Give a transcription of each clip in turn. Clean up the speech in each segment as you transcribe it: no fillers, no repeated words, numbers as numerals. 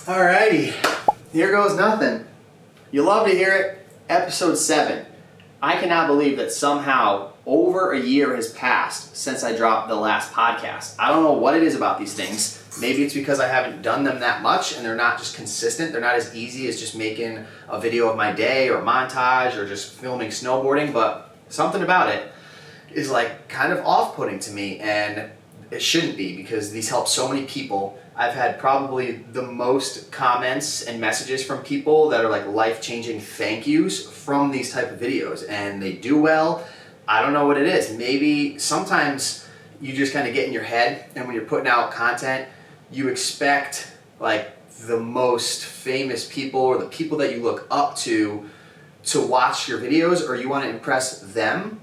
Alrighty, here goes nothing. You love to hear it. Episode 7. I cannot believe that somehow over a year has passed since I dropped the last podcast. I don't know what it is about these things. Maybe it's because I haven't done them that much and they're not just consistent. They're not as easy as just making a video of my day or montage or just filming snowboarding, but something about it is like kind of off-putting to me, and it shouldn't be because these help so many people. I've had probably the most comments and messages from people that are like life-changing thank yous from these type of videos, and they do well. I don't know what it is. Maybe sometimes you just kind of get in your head, and when you're putting out content, you expect like the most famous people or the people that you look up to watch your videos, or you want to impress them.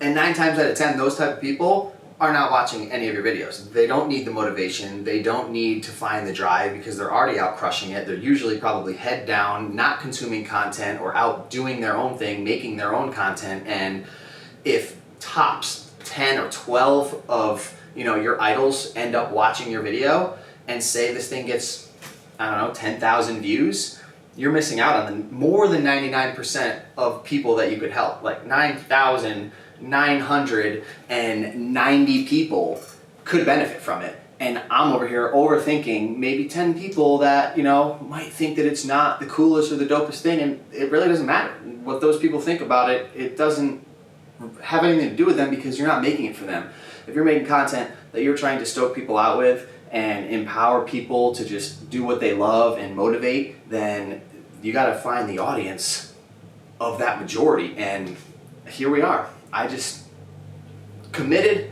And 9 times out of 10, those type of people are not watching any of your videos. They don't need the motivation. They don't need to find the drive because they're already out crushing it. They're usually probably head down, not consuming content, or out doing their own thing, making their own content. And if tops 10 or 12 of your idols end up watching your video and say this thing gets, I don't know, 10,000 views, you're missing out on the more than 99% of people that you could help. Like 9,990 people could benefit from it. And I'm over here overthinking maybe 10 people that, might think that it's not the coolest or the dopest thing, and it really doesn't matter. What those people think about it, it doesn't have anything to do with them because you're not making it for them. If you're making content that you're trying to stoke people out with and empower people to just do what they love and motivate, then you got to find the audience of that majority. And here we are. I just committed.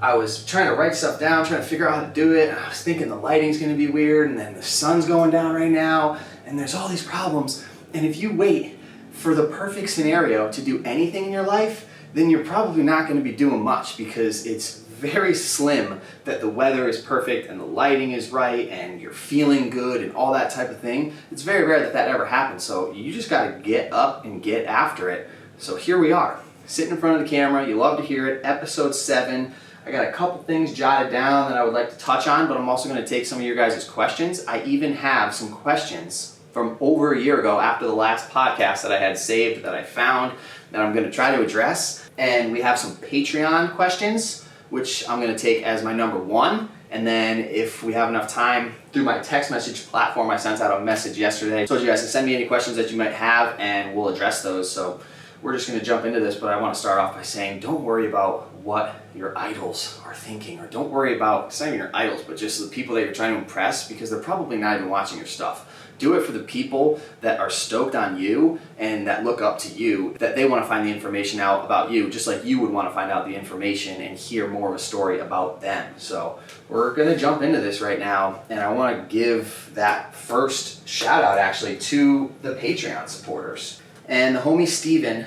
I was trying to write stuff down, trying to figure out how to do it. And I was thinking the lighting's going to be weird, and then the sun's going down right now, and there's all these problems. And if you wait for the perfect scenario to do anything in your life, then you're probably not going to be doing much, because it's very slim that the weather is perfect and the lighting is right and you're feeling good and all that type of thing. It's very rare that that ever happens. So you just got to get up and get after it. So here we are, sitting in front of the camera. You love to hear it. Episode 7. I got a couple things jotted down that I would like to touch on, but I'm also going to take some of your guys' questions. I even have some questions from over a year ago after the last podcast that I had saved that I found that I'm going to try to address. And we have some Patreon questions, which I'm going to take as my number 1. And then if we have enough time, through my text message platform, I sent out a message yesterday. I told you guys to send me any questions that you might have, and we'll address those. So we're just going to jump into this, but I want to start off by saying don't worry about what your idols are thinking, or don't worry about, it's not even your idols, but just the people that you're trying to impress, because they're probably not even watching your stuff. Do it for the people that are stoked on you and that look up to you, that they want to find the information out about you, just like you would want to find out the information and hear more of a story about them. So we're going to jump into this right now, and I want to give that first shout out actually to the Patreon supporters. And the homie Steven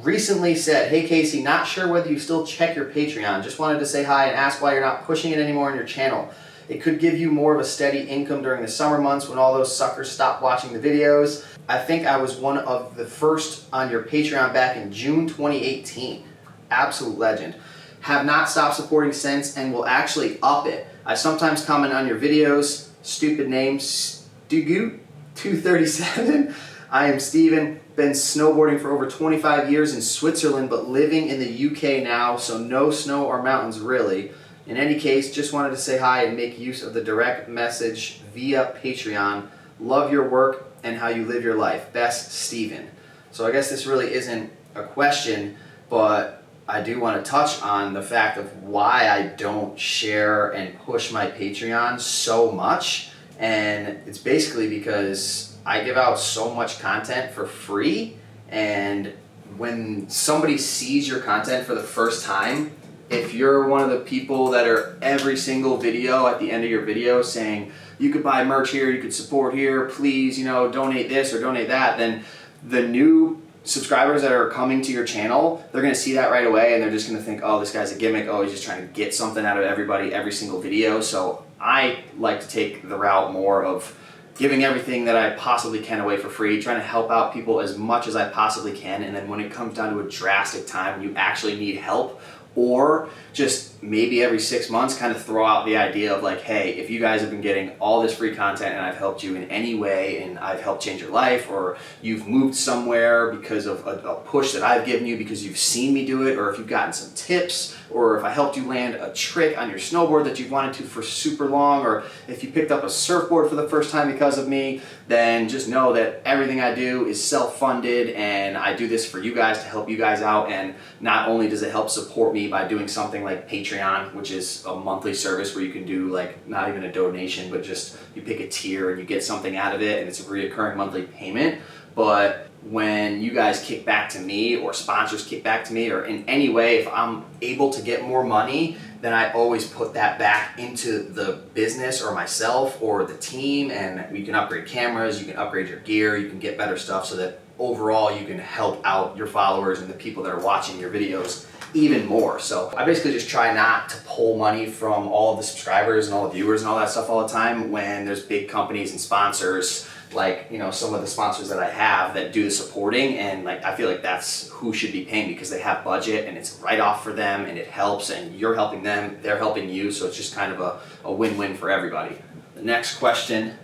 recently said, "Hey Casey, not sure whether you still check your Patreon. Just wanted to say hi and ask why you're not pushing it anymore on your channel. It could give you more of a steady income during the summer months when all those suckers stop watching the videos. I think I was one of the first on your Patreon back in June 2018. Absolute legend. Have not stopped supporting since and will actually up it. I sometimes comment on your videos. Stupid name, Stugoot237. I am Steven. Been snowboarding for over 25 years in Switzerland, but living in the UK now, so no snow or mountains really. In any case, just wanted to say hi and make use of the direct message via Patreon. Love your work and how you live your life. Best, Steven." So I guess this really isn't a question, but I do want to touch on the fact of why I don't share and push my Patreon so much. And it's basically because I give out so much content for free, and when somebody sees your content for the first time, if you're one of the people that are every single video at the end of your video saying, you could buy merch here, you could support here, please, donate this or donate that, then the new subscribers that are coming to your channel, they're going to see that right away, and they're just going to think, oh, this guy's a gimmick, oh, he's just trying to get something out of everybody every single video. So I like to take the route more of giving everything that I possibly can away for free, trying to help out people as much as I possibly can, and then when it comes down to a drastic time when you actually need help, or just maybe every 6 months kind of throw out the idea of like, hey, if you guys have been getting all this free content and I've helped you in any way and I've helped change your life, or you've moved somewhere because of a push that I've given you because you've seen me do it, or if you've gotten some tips, or if I helped you land a trick on your snowboard that you've wanted to for super long, or if you picked up a surfboard for the first time because of me, then just know that everything I do is self-funded and I do this for you guys to help you guys out. And not only does it help support me by doing something like Patreon, which is a monthly service where you can do like not even a donation, but just you pick a tier and you get something out of it and it's a reoccurring monthly payment. But when you guys kick back to me or sponsors kick back to me or in any way, if I'm able to get more money, then I always put that back into the business or myself or the team, and we can upgrade cameras, you can upgrade your gear, you can get better stuff so that overall you can help out your followers and the people that are watching your videos even more. So I basically just try not to pull money from all of the subscribers and all the viewers and all that stuff all the time when there's big companies and sponsors, like, you know, some of the sponsors that I have that do the supporting, and like I feel like that's who should be paying because they have budget and it's right off for them and it helps and you're helping them, they're helping you, so it's just kind of a win-win for everybody. The next question,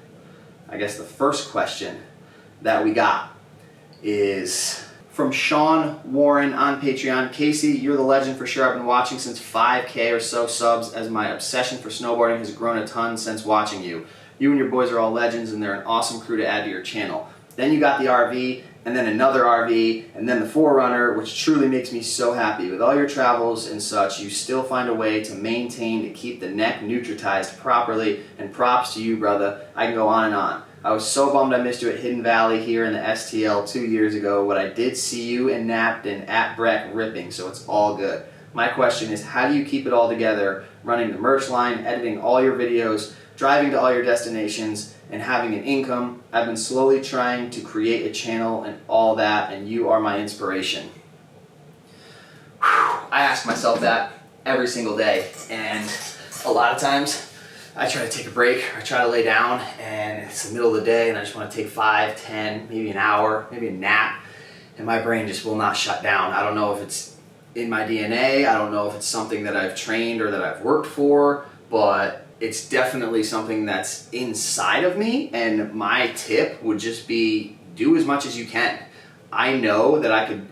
I guess the first question that we got is from Sean Warren on Patreon. Casey, you're the legend for sure. I've been watching since 5K or so subs as my obsession for snowboarding has grown a ton since watching you. You and your boys are all legends and they're an awesome crew to add to your channel. Then you got the RV, and then another RV, and then the Forerunner, which truly makes me so happy. With all your travels and such, you still find a way to maintain to keep the neck nutritized properly, and props to you, brother. I can go on and on. I was so bummed I missed you at Hidden Valley here in the STL 2 years ago, but I did see you in Napton at Breck ripping, so it's all good. My question is, how do you keep it all together, running the merch line, editing all your videos, driving to all your destinations, and having an income? I've been slowly trying to create a channel and all that, and you are my inspiration. Whew. I ask myself that every single day, and a lot of times I try to take a break, or I try to lay down, and it's the middle of the day, and I just want to take 5, 10, maybe an hour, maybe a nap, and my brain just will not shut down. I don't know if it's in my DNA, I don't know if it's something that I've trained or that I've worked for, but it's definitely something that's inside of me, and my tip would just be do as much as you can. I know that I could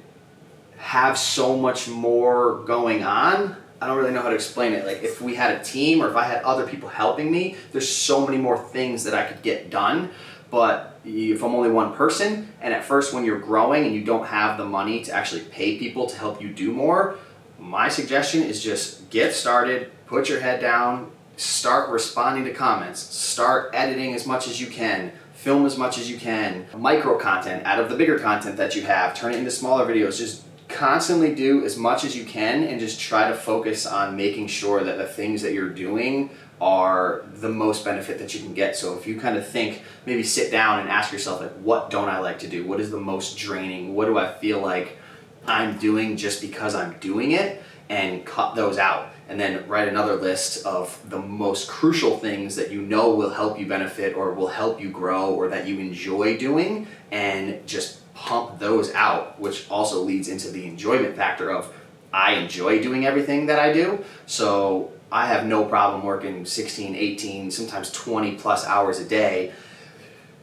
have so much more going on. I don't really know how to explain it. Like if we had a team or if I had other people helping me, there's so many more things that I could get done. But if I'm only one person, and at first when you're growing and you don't have the money to actually pay people to help you do more, my suggestion is just get started, put your head down, start responding to comments, start editing as much as you can, film as much as you can, micro content out of the bigger content that you have, turn it into smaller videos. Just constantly do as much as you can and just try to focus on making sure that the things that you're doing are the most benefit that you can get. So if you kind of think, maybe sit down and ask yourself, like, what don't I like to do? What is the most draining? What do I feel like I'm doing just because I'm doing it? And cut those out. And then write another list of the most crucial things that you know will help you benefit or will help you grow or that you enjoy doing, and just pump those out, which also leads into the enjoyment factor of I enjoy doing everything that I do. So I have no problem working 16, 18, sometimes 20 plus hours a day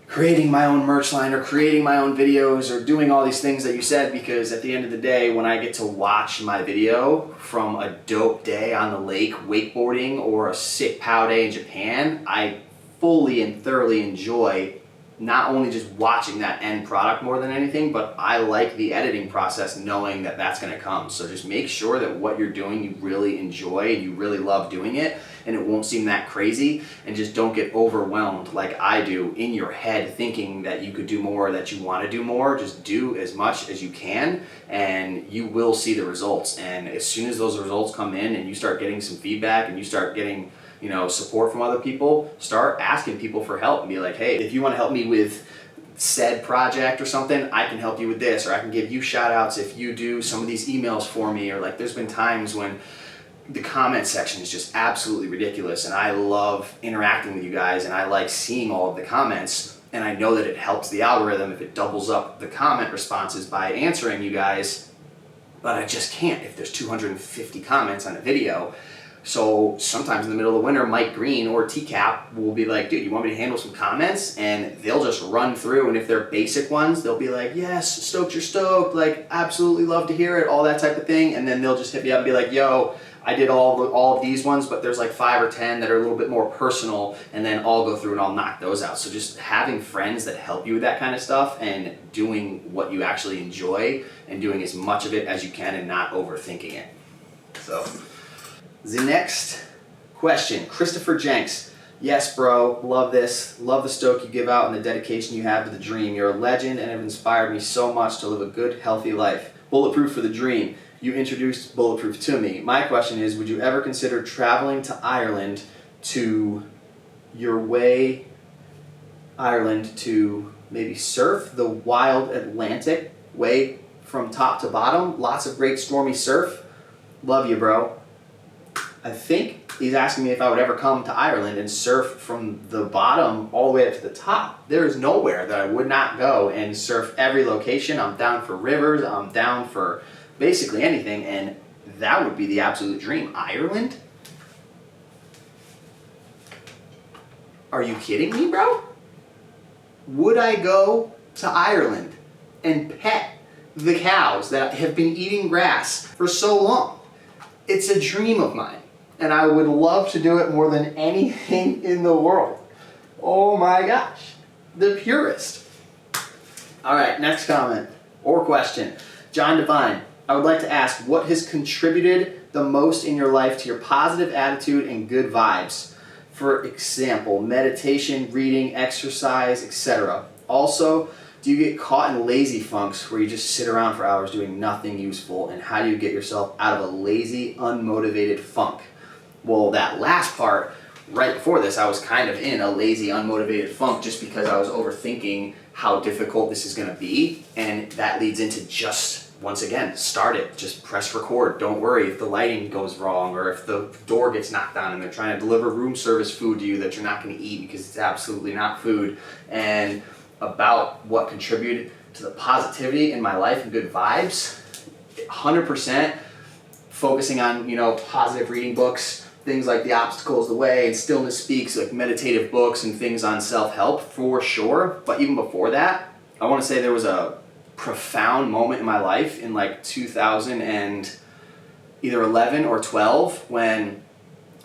creating my own merch line or creating my own videos or doing all these things that you said, because at the end of the day, when I get to watch my video from a dope day on the lake wakeboarding or a sick POW day in Japan, I fully and thoroughly enjoy not only just watching that end product more than anything, but I like the editing process knowing that that's gonna come. So just make sure that what you're doing you really enjoy and you really love doing it, and it won't seem that crazy, and just don't get overwhelmed like I do in your head thinking that you could do more, that you wanna do more. Just do as much as you can and you will see the results. And as soon as those results come in and you start getting some feedback and you start getting support from other people, start asking people for help and be like, hey, if you want to help me with said project or something, I can help you with this, or I can give you shout outs if you do some of these emails for me. Or like there's been times when the comment section is just absolutely ridiculous and I love interacting with you guys and I like seeing all of the comments, and I know that it helps the algorithm if it doubles up the comment responses by answering you guys, but I just can't if there's 250 comments on a video. So sometimes in the middle of the winter, Mike Green or TCAP will be like, dude, you want me to handle some comments? And they'll just run through, and if they're basic ones, they'll be like, yes, stoked you're stoked, like absolutely love to hear it, all that type of thing. And then they'll just hit me up and be like, yo, I did all of these ones, but there's like 5 or 10 that are a little bit more personal, and then I'll go through and I'll knock those out. So just having friends that help you with that kind of stuff and doing what you actually enjoy and doing as much of it as you can and not overthinking it. So the next question, Christopher Jenks. Yes, bro, love this. Love the stoke you give out and the dedication you have to the dream. You're a legend and have inspired me so much to live a good, healthy life. Bulletproof for the dream. You introduced Bulletproof to me. My question is, would you ever consider traveling to Ireland to Ireland to maybe surf the wild Atlantic way from top to bottom? Lots of great stormy surf. Love you, bro. I think he's asking me if I would ever come to Ireland and surf from the bottom all the way up to the top. There is nowhere that I would not go and surf every location. I'm down for rivers. I'm down for basically anything, and that would be the absolute dream. Ireland? Are you kidding me, bro? Would I go to Ireland and pet the cows that have been eating grass for so long? It's a dream of mine, and I would love to do it more than anything in the world. Oh my gosh, the purest. All right, next comment or question. John Devine. I would like to ask, what has contributed the most in your life to your positive attitude and good vibes? For example, meditation, reading, exercise, etc. Also, do you get caught in lazy funks where you just sit around for hours doing nothing useful? And how do you get yourself out of a lazy, unmotivated funk? Well, that last part, right before this, I was kind of in a lazy, unmotivated funk just because I was overthinking how difficult this is going to be. And that leads into just, once again, start it. Just press record. Don't worry if the lighting goes wrong or if the door gets knocked down and they're trying to deliver room service food to you that you're not going to eat because it's absolutely not food. And about what contributed to the positivity in my life and good vibes, 100% focusing on, positive reading books, things like The Obstacle is the Way and Stillness Speaks, like meditative books and things on self-help for sure. But even before that, I want to say there was a profound moment in my life in like 2000 and either 11 or 12 when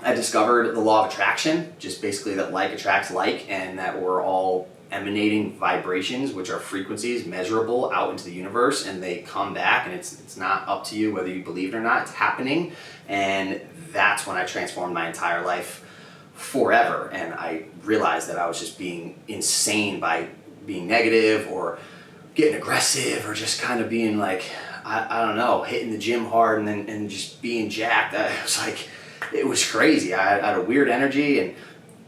I discovered the law of attraction, just basically that like attracts like, and that we're all emanating vibrations, which are frequencies measurable out into the universe, and they come back, and it's not up to you whether you believe it or not. It's happening. And that's when I transformed my entire life forever, and I realized that I was just being insane by being negative or getting aggressive or just kind of being like, I don't know, hitting the gym hard and just being jacked. It was crazy. I had a weird energy, and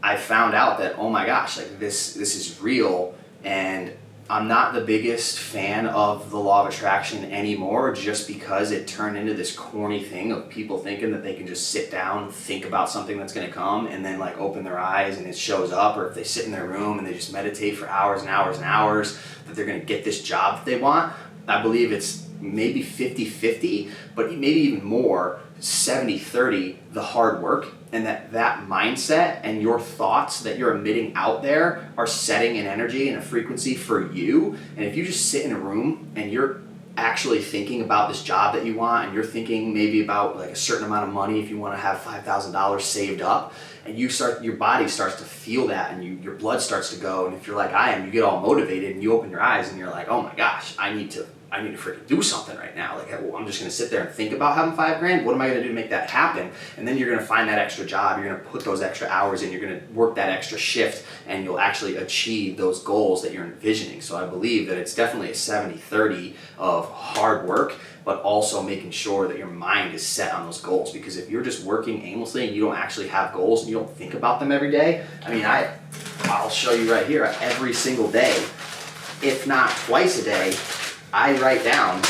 I found out that, oh my gosh, like this is real. And I'm not the biggest fan of the law of attraction anymore, just because it turned into this corny thing of people thinking that they can just sit down, think about something that's going to come, and then like open their eyes and it shows up. Or if they sit in their room and they just meditate for hours and hours and hours, that they're going to get this job that they want. I believe it's maybe 50-50, but maybe even more, 70-30, the hard work, and that mindset and your thoughts that you're emitting out there are setting an energy and a frequency for you. And if you just sit in a room and you're actually thinking about this job that you want, and you're thinking maybe about like a certain amount of money if you want to have $5,000 saved up, and your body starts to feel that, and your blood starts to go, and if you're like I am, you get all motivated and you open your eyes and you're like, oh my gosh, I need to freaking do something right now. Like, well, I'm just going to sit there and think about having $5,000. What am I going to do to make that happen? And then you're going to find that extra job. You're going to put those extra hours in. You're going to work that extra shift, and you'll actually achieve those goals that you're envisioning. So I believe that it's definitely a 70-30 of hard work, but also making sure that your mind is set on those goals. Because if you're just working aimlessly and you don't actually have goals and you don't think about them every day, I mean, I'll show you right here, every single day, if not twice a day, I write down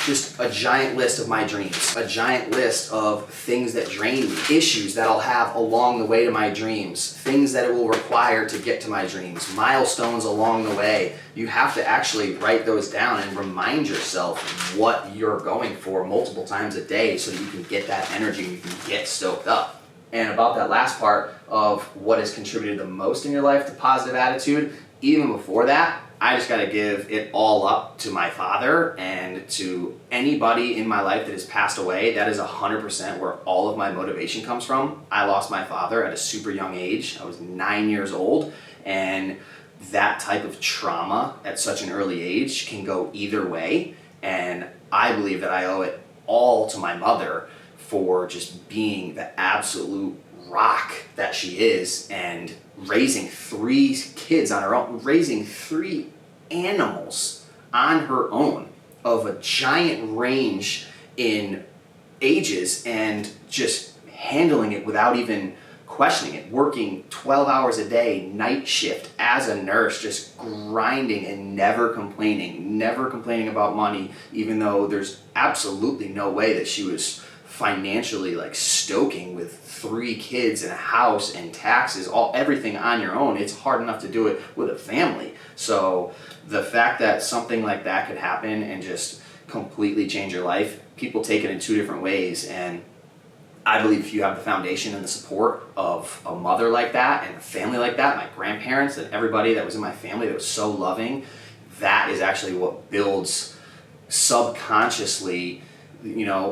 just a giant list of my dreams, a giant list of things that drain me, issues that I'll have along the way to my dreams, things that it will require to get to my dreams, milestones along the way. You have to actually write those down and remind yourself what you're going for multiple times a day so that you can get that energy and you can get stoked up. And about that last part of what has contributed the most in your life to positive attitude, even before that, I just got to give it all up to my father and to anybody in my life that has passed away. That is 100% where all of my motivation comes from. I lost my father at a super young age. I was 9 years old, and that type of trauma at such an early age can go either way. And I believe that I owe it all to my mother for just being the absolute rock that she is, and raising 3 kids on her own, raising 3 animals on her own of a giant range in ages, and just handling it without even questioning it, working 12 hours a day, night shift as a nurse, just grinding and never complaining about money, even though there's absolutely no way that she was financially like stoking with 3 kids and a house and taxes, everything on your own. It's hard enough to do it with a family. So the fact that something like that could happen and just completely change your life, people take it in 2 different ways. And I believe if you have the foundation and the support of a mother like that and a family like that, my grandparents and everybody that was in my family that was so loving, that is actually what builds subconsciously,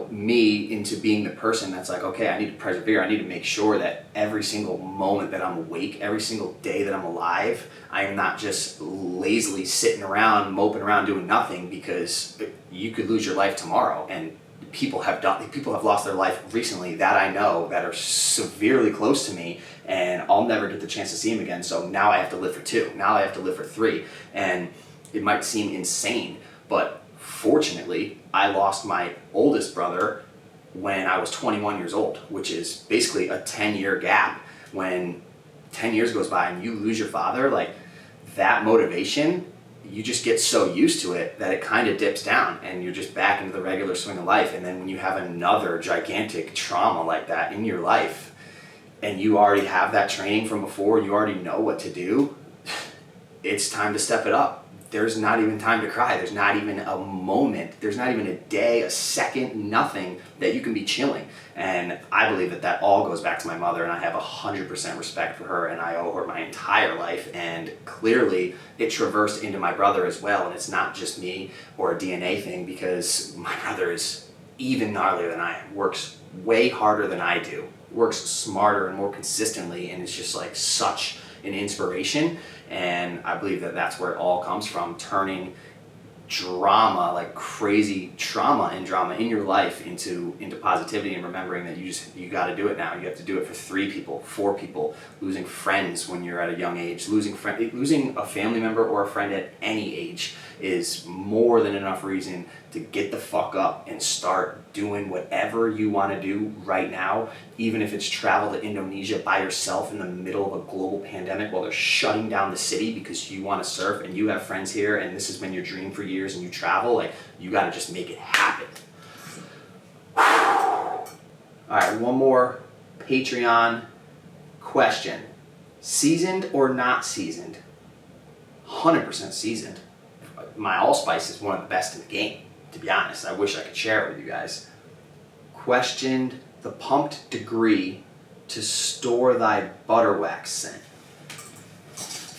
me into being the person that's like, okay, I need to persevere. I need to make sure that every single moment that I'm awake, every single day that I'm alive, I am not just lazily sitting around, moping around doing nothing, because you could lose your life tomorrow. And people have lost their life recently that I know, that are severely close to me, and I'll never get the chance to see them again. So now I have to live for 2. Now I have to live for 3. And it might seem insane, but fortunately, I lost my oldest brother when I was 21 years old, which is basically a 10-year gap. When 10 years goes by and you lose your father, like, that motivation, you just get so used to it that it kind of dips down and you're just back into the regular swing of life. And then when you have another gigantic trauma like that in your life, and you already have that training from before, you already know what to do, it's time to step it up. There's not even time to cry. There's not even a moment. There's not even a day, a second, nothing that you can be chilling. And I believe that that all goes back to my mother, and I have 100% respect for her, and I owe her my entire life. And clearly it traversed into my brother as well. And it's not just me or a DNA thing, because my brother is even gnarlier than I am, works way harder than I do, works smarter and more consistently, and it's just like such an inspiration. And I believe that that's where it all comes from, turning drama, like crazy trauma and drama in your life into positivity, and remembering that you got to do it now. You have to do it for 3 people, 4 people. Losing friends when you're at a young age, losing a family member or a friend at any age is more than enough reason to get the fuck up and start doing whatever you want to do right now, even if it's travel to Indonesia by yourself in the middle of a global pandemic while they're shutting down the city because you want to surf and you have friends here and this has been your dream for years and you travel. Like, you got to just make it happen. All right, one more Patreon question. Seasoned or not seasoned? 100% seasoned. My allspice is one of the best in the game, to be honest. I wish I could share it with you guys. Questioned the pumped degree to store thy butter wax scent.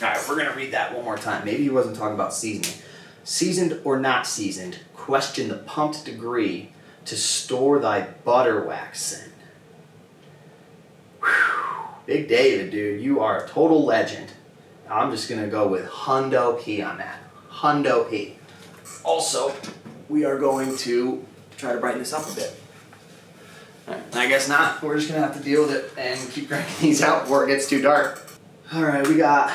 All right, we're going to read that one more time. Maybe he wasn't talking about seasoning. Seasoned or not seasoned, question the pumped degree to store thy butter wax scent. Whew. Big David, dude, you are a total legend. I'm just going to go with Hundo P on that. Hundo P. Also, we are going to try to brighten this up a bit. Alright, I guess not. We're just going to have to deal with it and keep cranking these out before it gets too dark. Alright, we got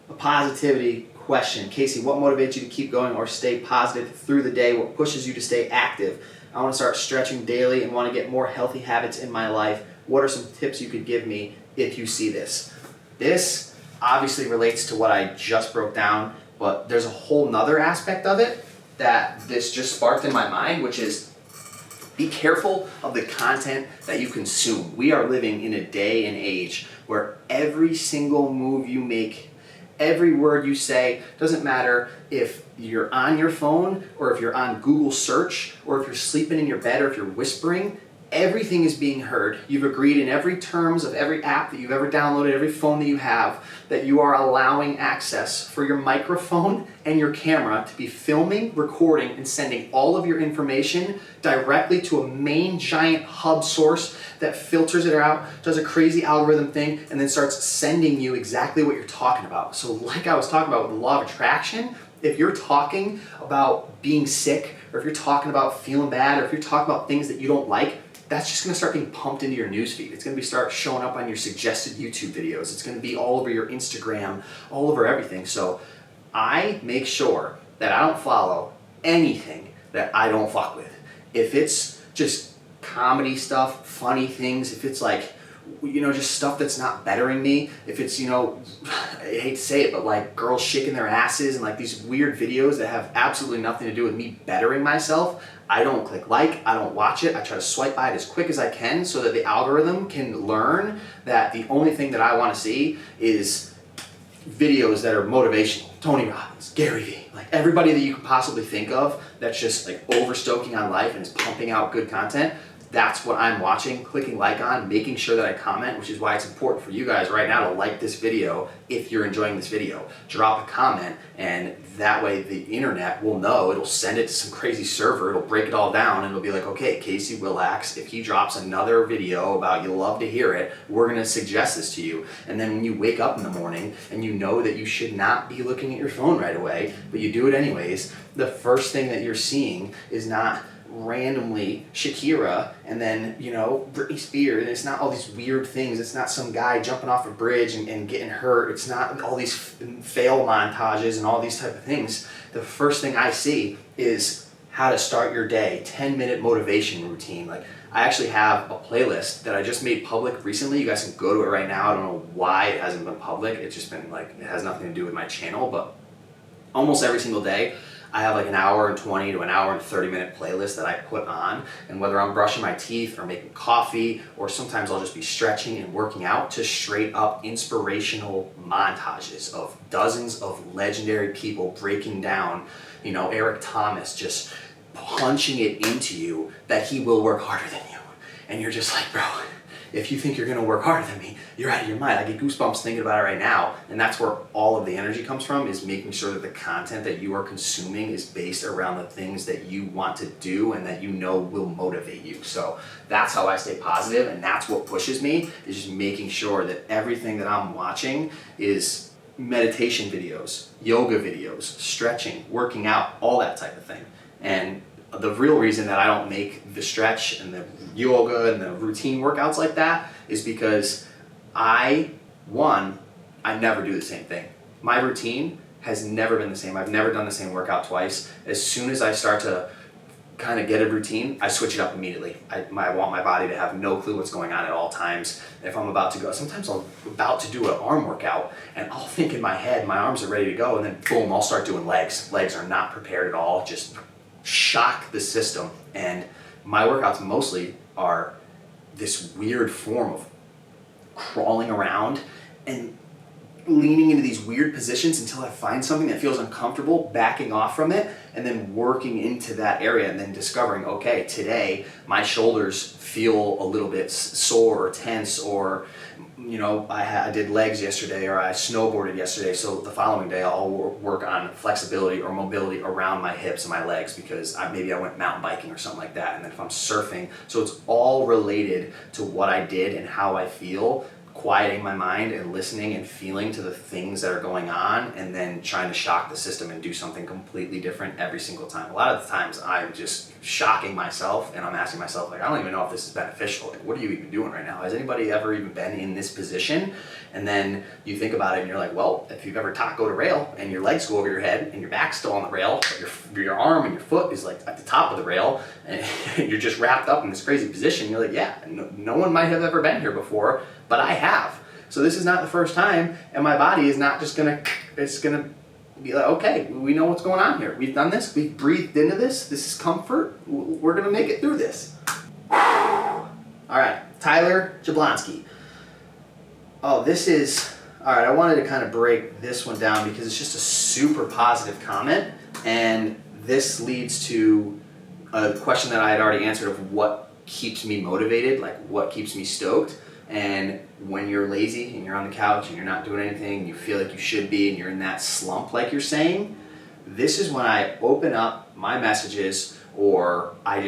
a positivity question. Casey, what motivates you to keep going or stay positive through the day? What pushes you to stay active? I want to start stretching daily and want to get more healthy habits in my life. What are some tips you could give me if you see this? This obviously relates to what I just broke down, but there's a whole nother aspect of it that this just sparked in my mind, which is be careful of the content that you consume. We are living in a day and age where every single move you make, every word you say, doesn't matter if you're on your phone or if you're on Google search or if you're sleeping in your bed or if you're whispering, everything is being heard. You've agreed in every terms of every app that you've ever downloaded, every phone that you have, that you are allowing access for your microphone and your camera to be filming, recording, and sending all of your information directly to a main giant hub source that filters it out, does a crazy algorithm thing, and then starts sending you exactly what you're talking about. So like I was talking about with the law of attraction, if you're talking about being sick, or if you're talking about feeling bad, or if you're talking about things that you don't like, that's just gonna start being pumped into your newsfeed. It's gonna start showing up on your suggested YouTube videos. It's gonna be all over your Instagram, all over everything. So I make sure that I don't follow anything that I don't fuck with. If it's just comedy stuff, funny things, if it's like, you know, just stuff that's not bettering me, if it's, you know, I hate to say it, but like girls shaking their asses and like these weird videos that have absolutely nothing to do with me bettering myself, I don't click like, I don't watch it. I try to swipe by it as quick as I can so that the algorithm can learn that the only thing that I want to see is videos that are motivational. Tony Robbins, Gary Vee, like everybody that you could possibly think of that's just like overstoking on life and is pumping out good content. That's what I'm watching, clicking like on, making sure that I comment, which is why it's important for you guys right now to like this video if you're enjoying this video. Drop a comment, and that way the internet will know. It'll send it to some crazy server, it'll break it all down, and it'll be like, okay, Casey Willax, if he drops another video about you love to hear it, we're gonna suggest this to you. And then when you wake up in the morning and you know that you should not be looking at your phone right away, but you do it anyways, the first thing that you're seeing is not randomly Shakira and then, you know, Britney Spears, and it's not all these weird things. It's not some guy jumping off a bridge and getting hurt. It's not all these fail montages and all these type of things. The first thing I see is how to start your day, 10-minute motivation routine. Like, I actually have a playlist that I just made public recently. You guys can go to it right now. I don't know why it hasn't been public. It's just been like, it has nothing to do with my channel, but almost every single day I have like an hour and 20 to an hour and 30-minute playlist that I put on, and whether I'm brushing my teeth or making coffee, or sometimes I'll just be stretching and working out, to straight up inspirational montages of dozens of legendary people breaking down, you know, Eric Thomas just punching it into you that he will work harder than you. And you're just like, bro, if you think you're gonna work harder than me, you're out of your mind. I get goosebumps thinking about it right now. And that's where all of the energy comes from, is making sure that the content that you are consuming is based around the things that you want to do and that you know will motivate you. So that's how I stay positive, and that's what pushes me, is just making sure that everything that I'm watching is meditation videos, yoga videos, stretching, working out, all that type of thing. And the real reason that I don't make the stretch and the yoga and the routine workouts like that is because I never do the same thing. My routine has never been the same. I've never done the same workout twice. As soon as I start to kind of get a routine, I switch it up immediately. I want my body to have no clue what's going on at all times. If I'm about to go, sometimes I'm about to do an arm workout and I'll think in my head, my arms are ready to go, and then boom, I'll start doing legs. Legs are not prepared at all, just shock the system. And my workouts mostly are this weird form of crawling around and leaning into these weird positions until I find something that feels uncomfortable, backing off from it, and then working into that area, and then discovering, okay, today my shoulders feel a little bit sore or tense, or, you know, I did legs yesterday, or I snowboarded yesterday, so the following day I'll work on flexibility or mobility around my hips and my legs because maybe I went mountain biking or something like that. And then if I'm surfing, so it's all related to what I did and how I feel, quieting my mind and listening and feeling to the things that are going on, and then trying to shock the system and do something completely different every single time. A lot of the times I'm just shocking myself, and I'm asking myself, like, I don't even know if this is beneficial. Like, what are you even doing right now? Has anybody ever even been in this position? And then you think about it and you're like, well, if you've ever tacoed a rail and your legs go over your head and your back's still on the rail, but your arm and your foot is like at the top of the rail, and you're just wrapped up in this crazy position, you're like, yeah, no one might have ever been here before, but I have. So this is not the first time, and my body is not just it's gonna be like, okay, we know what's going on here. We've done this, we've breathed into this, this is comfort, we're gonna make it through this. All right, Tyler Jablonski. Oh, this is, all right, I wanted to kind of break this one down because it's just a super positive comment, and this leads to a question that I had already answered of what keeps me motivated, like what keeps me stoked. And when you're lazy and you're on the couch and you're not doing anything, and you feel like you should be, and you're in that slump like you're saying, this is when I open up my messages, or I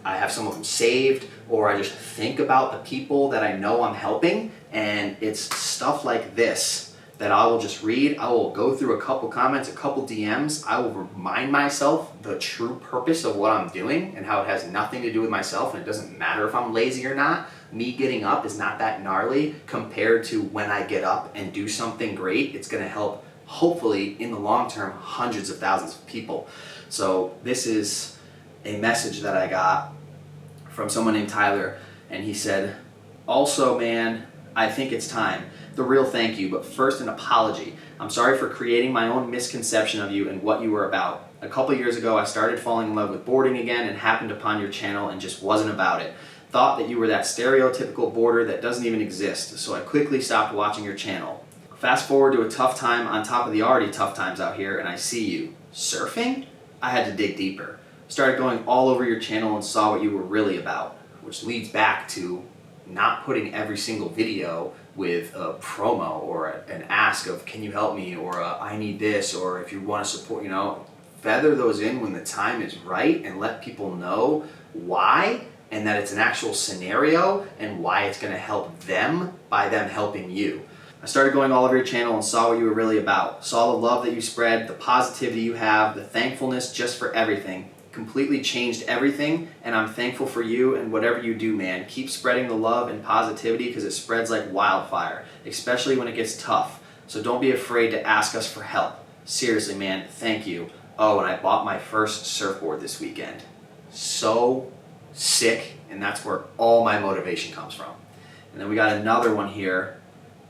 have some of them saved, or I just think about the people that I know I'm helping, and it's stuff like this that I will just read. I will go through a couple comments, a couple DMs. I will remind myself the true purpose of what I'm doing and how it has nothing to do with myself, and it doesn't matter if I'm lazy or not. Me getting up is not that gnarly compared to when I get up and do something great. It's gonna help, hopefully, in the long term, hundreds of thousands of people. So this is a message that I got from someone named Tyler, and he said, also, man, I think it's time. The real thank you, but first an apology. I'm sorry for creating my own misconception of you and what you were about. A couple years ago, I started falling in love with boarding again and happened upon your channel and just wasn't about it. Thought that you were that stereotypical boarder that doesn't even exist, so I quickly stopped watching your channel. Fast forward to a tough time on top of the already tough times out here, and I see you. Surfing? I had to dig deeper. Started going all over your channel and saw what you were really about, which leads back to not putting every single video with a promo or an ask of, can you help me, or I need this, or if you want to support, feather those in when the time is right and let people know why, and that it's an actual scenario and why it's going to help them by them helping you. I started going all over your channel and saw what you were really about. Saw the love that you spread, the positivity you have, the thankfulness just for everything. Completely changed everything, and I'm thankful for you and whatever you do, man. Keep spreading the love and positivity because it spreads like wildfire, especially when it gets tough. So don't be afraid to ask us for help. Seriously, man, thank you. Oh, and I bought my first surfboard this weekend. So sick, and that's where all my motivation comes from. And then we got another one here,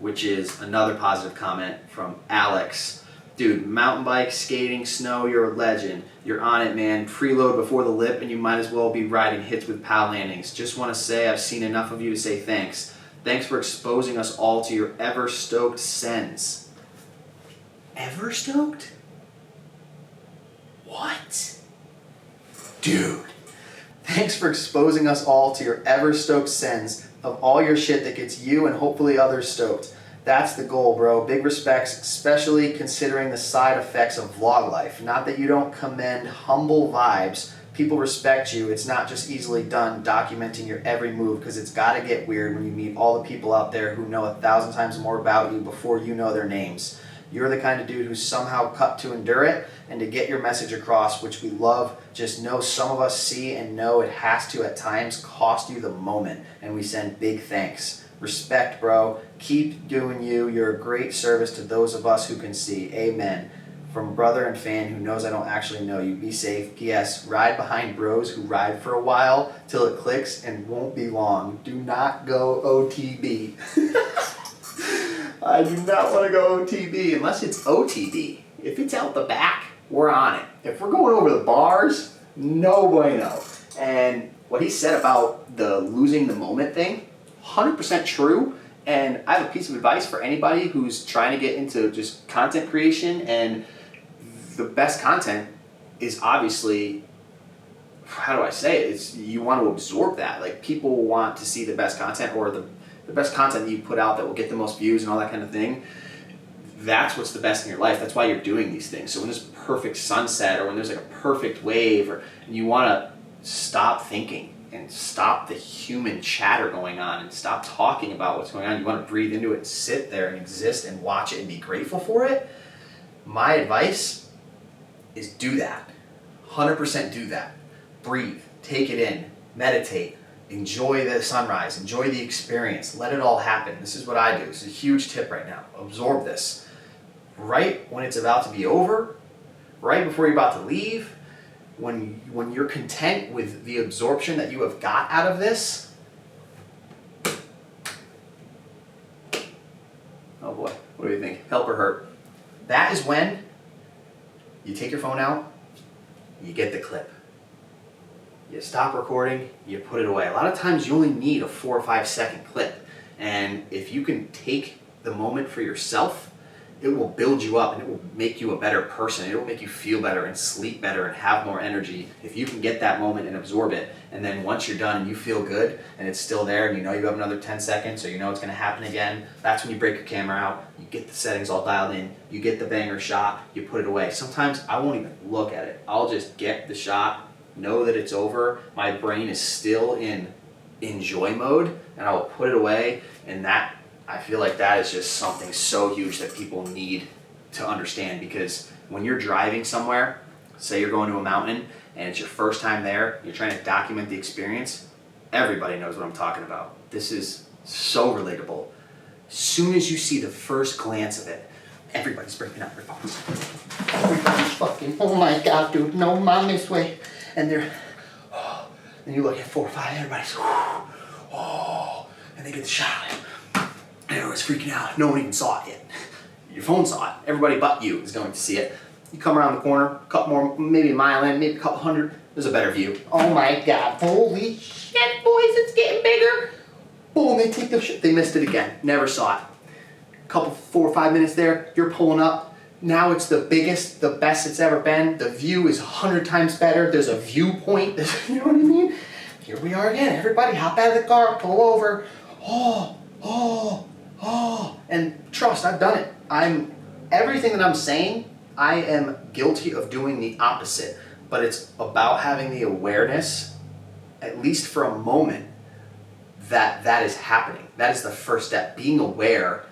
which is another positive comment from Alex. Dude, mountain bike, skating, snow, you're a legend. You're on it, man. Preload before the lip, and you might as well be riding hits with PAL landings. Just want to say I've seen enough of you to say thanks. Thanks for exposing us all to your ever-stoked sends. Ever-stoked? What? Dude. Thanks for exposing us all to your ever-stoked sends of all your shit that gets you and hopefully others stoked. That's the goal, bro. Big respects, especially considering the side effects of vlog life. Not that you don't commend humble vibes. People respect you. It's not just easily done documenting your every move, because it's got to get weird when you meet all the people out there who know 1,000 times more about you before you know their names. You're the kind of dude who's somehow cut to endure it and to get your message across, which we love. Just know some of us see and know it has to at times cost you the moment, and we send big thanks. Respect, bro. Keep doing you. You're a great service to those of us who can see. Amen. From brother and fan who knows I don't actually know you. Be safe. P.S. Ride behind bros who ride for a while till it clicks and won't be long. Do not go OTB. I do not want to go OTB unless it's OTB. If it's out the back, we're on it. If we're going over the bars, no bueno. And what he said about the losing the moment thing, 100% true. And I have a piece of advice for anybody who's trying to get into just content creation, and the best content is obviously, how do I say it? It's, you want to absorb that. Like, people want to see the best content, or the best content that you put out that will get the most views and all that kind of thing. That's what's the best in your life. That's why you're doing these things. So when there's a perfect sunset, or when there's like a perfect wave, or and you want to stop thinking and stop the human chatter going on and stop talking about what's going on. You want to breathe into it and sit there and exist and watch it and be grateful for it. My advice is do that. 100% do that. Breathe. Take it in. Meditate. Enjoy the sunrise. Enjoy the experience. Let it all happen. This is what I do. This is a huge tip right now. Absorb this. Right when it's about to be over, right before you're about to leave, when you're content with the absorption that you have got out of this, oh boy, what do you think? Help or hurt? That is when you take your phone out, you get the clip. You stop recording, you put it away. A lot of times you only need a 4 or 5 second clip. And if you can take the moment for yourself, it will build you up and it will make you a better person. It will make you feel better and sleep better and have more energy if you can get that moment and absorb it. And then once you're done and you feel good and it's still there and you know you have another 10 seconds, so you know it's gonna happen again, that's when you break your camera out, you get the settings all dialed in, you get the banger shot, you put it away. Sometimes I won't even look at it. I'll just get the shot, know that it's over, my brain is still in enjoy mode, and I will put it away. And that, I feel like that is just something so huge that people need to understand, because when you're driving somewhere, say you're going to a mountain and it's your first time there, you're trying to document the experience, everybody knows what I'm talking about. This is so relatable. As soon as you see the first glance of it, everybody's breaking out their phones. Everybody's fucking, oh my God, dude, no, mom, this way. And they're, oh, and you look at 4 or 5, everybody's, oh, and they get the shot. And everyone's freaking out. No one even saw it yet. Your phone saw it. Everybody but you is going to see it. You come around the corner, a couple more, maybe a mile in, maybe a couple hundred, there's a better view. Oh my God, holy shit, boys, it's getting bigger. Boom, they take the shit, they missed it again, never saw it. Couple, 4 or 5 minutes there, you're pulling up. Now it's the biggest, the best it's ever been. The view is 100 times better. There's a viewpoint, you know what I mean? Here we are again, everybody hop out of the car, pull over. Oh, and trust, I've done it. Everything that I'm saying, I am guilty of doing the opposite, but it's about having the awareness, at least for a moment, that that is happening. That is the first step. Being aware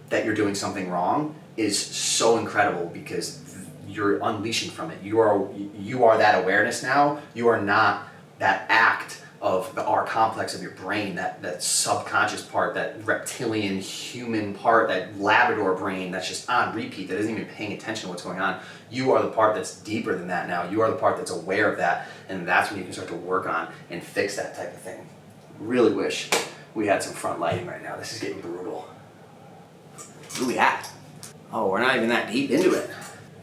that you're doing something wrong is so incredible, because you're unleashing from it. You are that awareness now. You are not that act of the R complex of your brain, that subconscious part, that reptilian human part, that Labrador brain that's just on repeat, that isn't even paying attention to what's going on. You are the part that's deeper than that now. You are the part that's aware of that, and that's when you can start to work on and fix that type of thing. Really wish we had some front lighting right now. This is getting brutal. Where we at? Oh, we're not even that deep into it.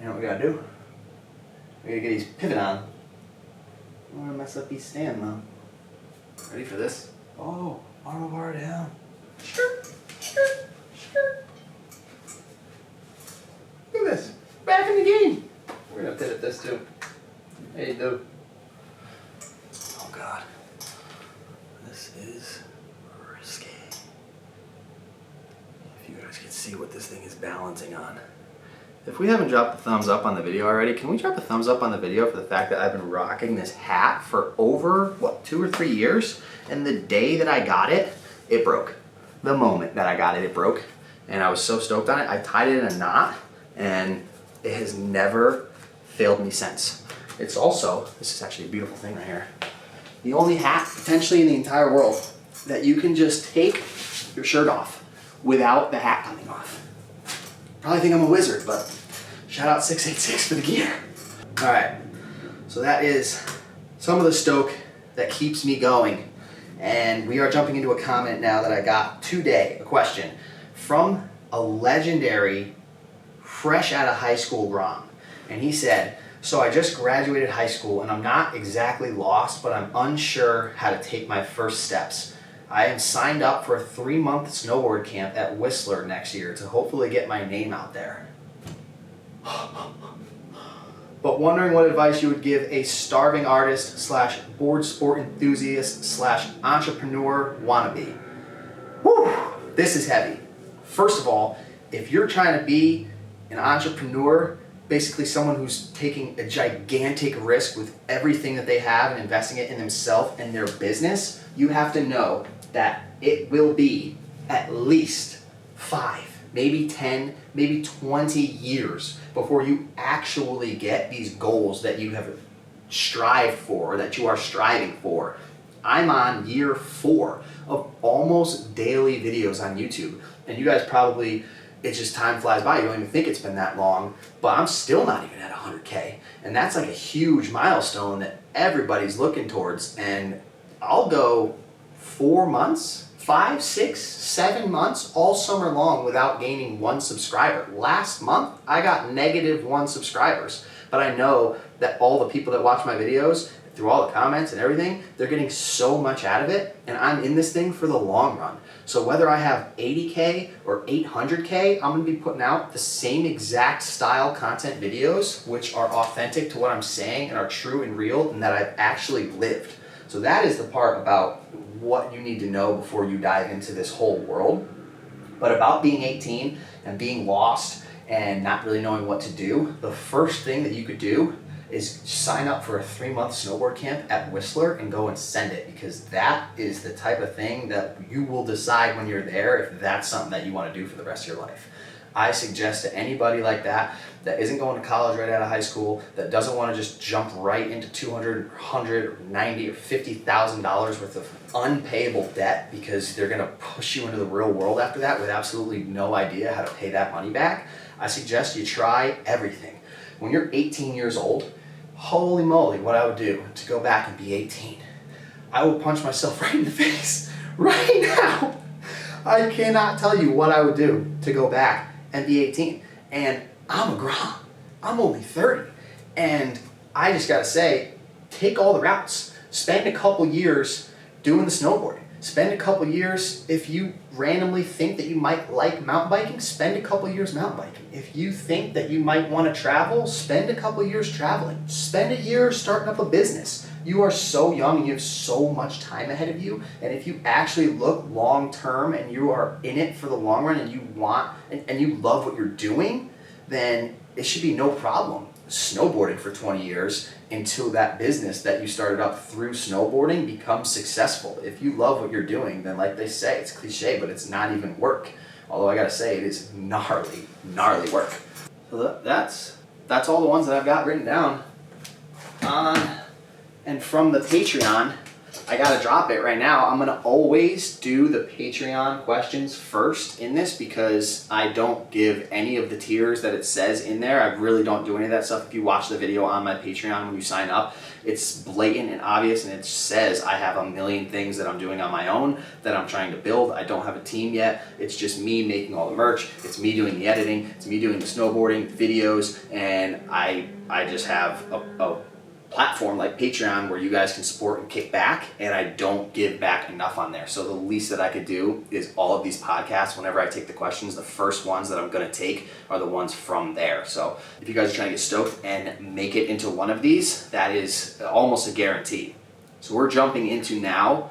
You know what we gotta do? We gotta get these pivot on. I don't wanna mess up these stand though. Ready for this? Oh, arm bar down. Sure. Look at this. Back in the game. We're gonna pivot this too. Hey, dude. Oh God. This is risky. If you guys can see what this thing is balancing on. If we haven't dropped the thumbs up on the video already, can we drop a thumbs up on the video for the fact that I've been rocking this hat for over, 2 or 3 years? And the day that I got it, it broke. The moment that I got it, it broke. And I was so stoked on it. I tied it in a knot, and it has never failed me since. It's also, this is actually a beautiful thing right here, the only hat potentially in the entire world that you can just take your shirt off without the hat coming off. Probably think I'm a wizard, but shout out 686 for the gear. All right, so that is some of the stoke that keeps me going. And we are jumping into a comment now that I got today, a question from a legendary, fresh out of high school Ron. And he said, so I just graduated high school and I'm not exactly lost, but I'm unsure how to take my first steps. I am signed up for a 3-month snowboard camp at Whistler next year to hopefully get my name out there. But wondering what advice you would give a starving artist slash board sport enthusiast slash entrepreneur wannabe. Woo! This is heavy. First of all, if you're trying to be an entrepreneur, basically someone who's taking a gigantic risk with everything that they have and investing it in themselves and their business, you have to know that it will be at least 5, maybe 10, maybe 20 years before you actually get these goals that you have strived for, or that you are striving for. I'm on year 4 of almost daily videos on YouTube, and you guys probably, it's just time flies by, you don't even think it's been that long, but I'm still not even at 100K, and that's like a huge milestone that everybody's looking towards. And I'll go 4 months, 5, 6, 7 months, all summer long without gaining 1 subscriber. Last month, I got -1 subscribers, but I know that all the people that watch my videos, through all the comments and everything, they're getting so much out of it, and I'm in this thing for the long run. So whether I have 80K or 800K, I'm gonna be putting out the same exact style content videos, which are authentic to what I'm saying and are true and real and that I've actually lived. So that is the part about what you need to know before you dive into this whole world. But about being 18 and being lost and not really knowing what to do, the first thing that you could do is sign up for a 3-month snowboard camp at Whistler and go and send it, because that is the type of thing that you will decide when you're there if that's something that you want to do for the rest of your life. I suggest to anybody like that isn't going to college right out of high school, that doesn't want to just jump right into $200, $100, or $90 or $50,000 worth of unpayable debt, because they're going to push you into the real world after that with absolutely no idea how to pay that money back. I suggest you try everything. When you're 18 years old, holy moly, what I would do to go back and be 18. I would punch myself right in the face right now. I cannot tell you what I would do to go back and be 18. And I'm a grom. I'm only 30. And I just gotta say, take all the routes. Spend a couple years doing the snowboarding. Spend a couple years, if you randomly think that you might like mountain biking, spend a couple years mountain biking. If you think that you might want to travel, spend a couple years traveling. Spend a year starting up a business. You are so young and you have so much time ahead of you. And if you actually look long term and you are in it for the long run and you want and you love what you're doing, then it should be no problem snowboarding for 20 years until that business that you started up through snowboarding becomes successful. If you love what you're doing, then like they say, it's cliche, but it's not even work. Although I gotta say, it is gnarly, gnarly work. So that's all the ones that I've got written down. And from the Patreon, I gotta drop it right now. I'm gonna always do the Patreon questions first in this, because I don't give any of the tiers that it says in there. I really don't do any of that stuff. If you watch the video on my Patreon when you sign up, it's blatant and obvious, and it says I have a million things that I'm doing on my own that I'm trying to build. I don't have a team yet. It's just me making all the merch. It's me doing the editing. It's me doing the snowboarding videos, and I just have a platform like Patreon where you guys can support and kick back, and I don't give back enough on there. So the least that I could do is all of these podcasts, whenever I take the questions, the first ones that I'm going to take are the ones from there. So if you guys are trying to get stoked and make it into one of these, that is almost a guarantee. So we're jumping into now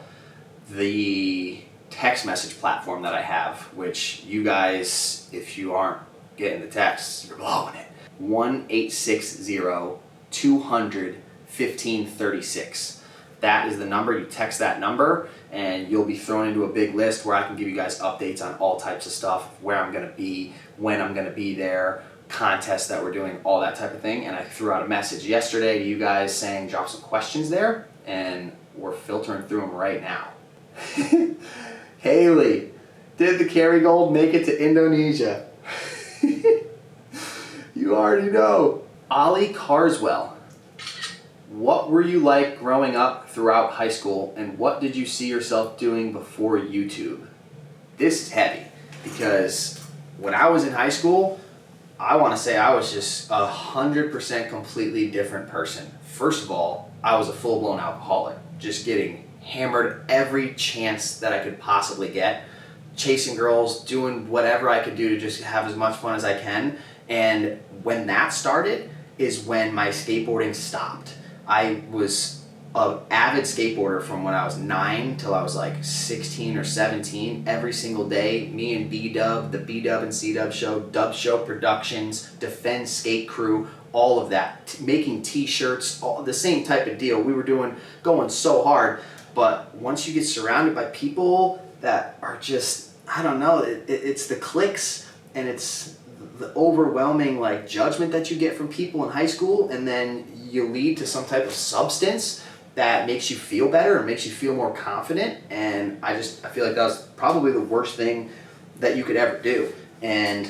the text message platform that I have, which you guys, if you aren't getting the texts, you're blowing it. 1-860-200-1536. That is the number. You text that number and you'll be thrown into a big list where I can give you guys updates on all types of stuff, where I'm going to be, when I'm going to be there, contests that we're doing, all that type of thing. And I threw out a message yesterday to you guys saying drop some questions there, and we're filtering through them right now. Haley, did the Kerrygold make it to Indonesia? You already know. Ollie Carswell, what were you like growing up throughout high school, and what did you see yourself doing before YouTube? This is heavy, because when I was in high school, I want to say I was just 100% completely different person. First of all, I was a full-blown alcoholic, just getting hammered every chance that I could possibly get, chasing girls, doing whatever I could do to just have as much fun as I can. And when that started is when my skateboarding stopped. I was an avid skateboarder from when I was 9 till I was like 16 or 17. Every single day, me and B-Dub, the B-Dub and C-Dub show, Dub Show Productions, Defend Skate Crew, all of that. Making t-shirts, all the same type of deal. We were going so hard. But once you get surrounded by people that are just, I don't know, it's the cliques, and it's the overwhelming like judgment that you get from people in high school, and then you lead to some type of substance that makes you feel better and makes you feel more confident. And I feel like that was probably the worst thing that you could ever do. And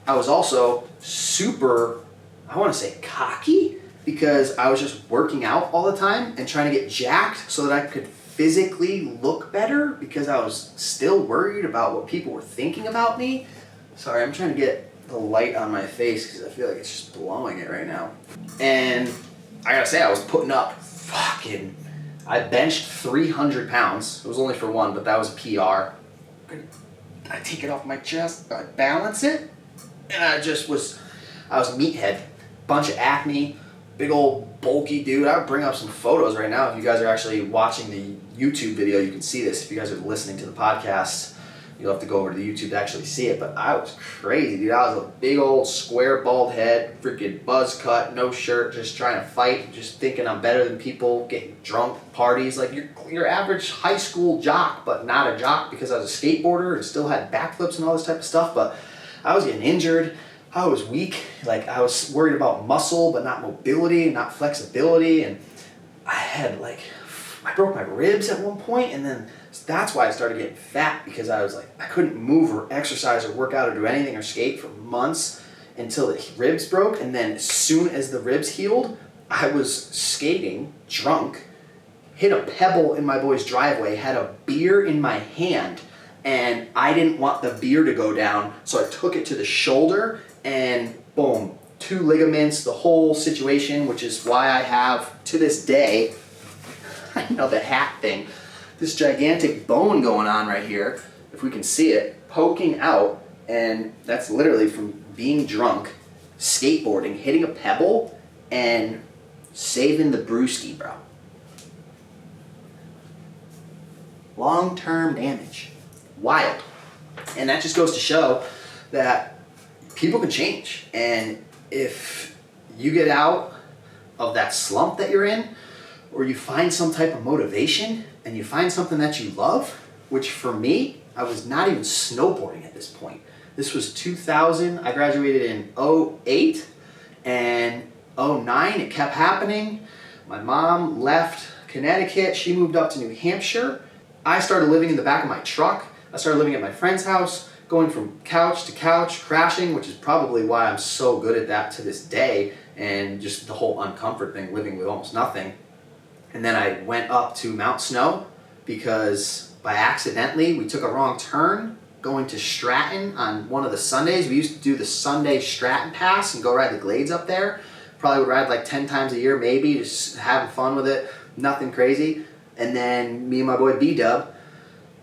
I was also super, I want to say cocky, because I was just working out all the time and trying to get jacked so that I could physically look better, because I was still worried about what people were thinking about me. Sorry, I'm trying to get the light on my face because I feel like it's just blowing it right now. And I gotta say, I was putting up I benched 300 pounds. It was only for one, but that was a PR. I take it off my chest, I balance it, and I was meathead. Bunch of acne, big old bulky dude. I would bring up some photos right now. If you guys are actually watching the YouTube video, you can see this. If you guys are listening to the podcast, you'll have to go over to the YouTube to actually see it. But I was crazy, dude. I was a big old square bald head, freaking buzz cut, no shirt, just trying to fight, just thinking I'm better than people, getting drunk, parties. Like your average high school jock, but not a jock because I was a skateboarder and still had backflips and all this type of stuff. But I was getting injured. I was weak. Like, I was worried about muscle, but not mobility, not flexibility. And I broke my ribs at one point, and then that's why I started getting fat, because I was like, I couldn't move or exercise or work out or do anything or skate for months until the ribs broke. And then as soon as the ribs healed, I was skating drunk, hit a pebble in my boy's driveway, had a beer in my hand, and I didn't want the beer to go down, so I took it to the shoulder, and boom, 2 ligaments, the whole situation, which is why I have, to this day, I know the hat thing, this gigantic bone going on right here, if we can see it, poking out, and that's literally from being drunk, skateboarding, hitting a pebble, and saving the brewski, bro. Long-term damage. Wild. And that just goes to show that people can change. And if you get out of that slump that you're in, or you find some type of motivation, and you find something that you love, which for me, I was not even snowboarding at this point. This was 2000. I graduated in 08, and 09 it kept happening. My mom left Connecticut. She moved up to New Hampshire. I started living in the back of my truck. I started living at my friend's house, going from couch to couch, crashing, which is probably why I'm so good at that to this day, and just the whole uncomfort thing, living with almost nothing. And then I went up to Mount Snow because by accidentally we took a wrong turn going to Stratton on one of the Sundays. We used to do the Sunday Stratton Pass and go ride the Glades up there. Probably would ride like 10 times a year maybe, just having fun with it, nothing crazy. And then me and my boy B-Dub,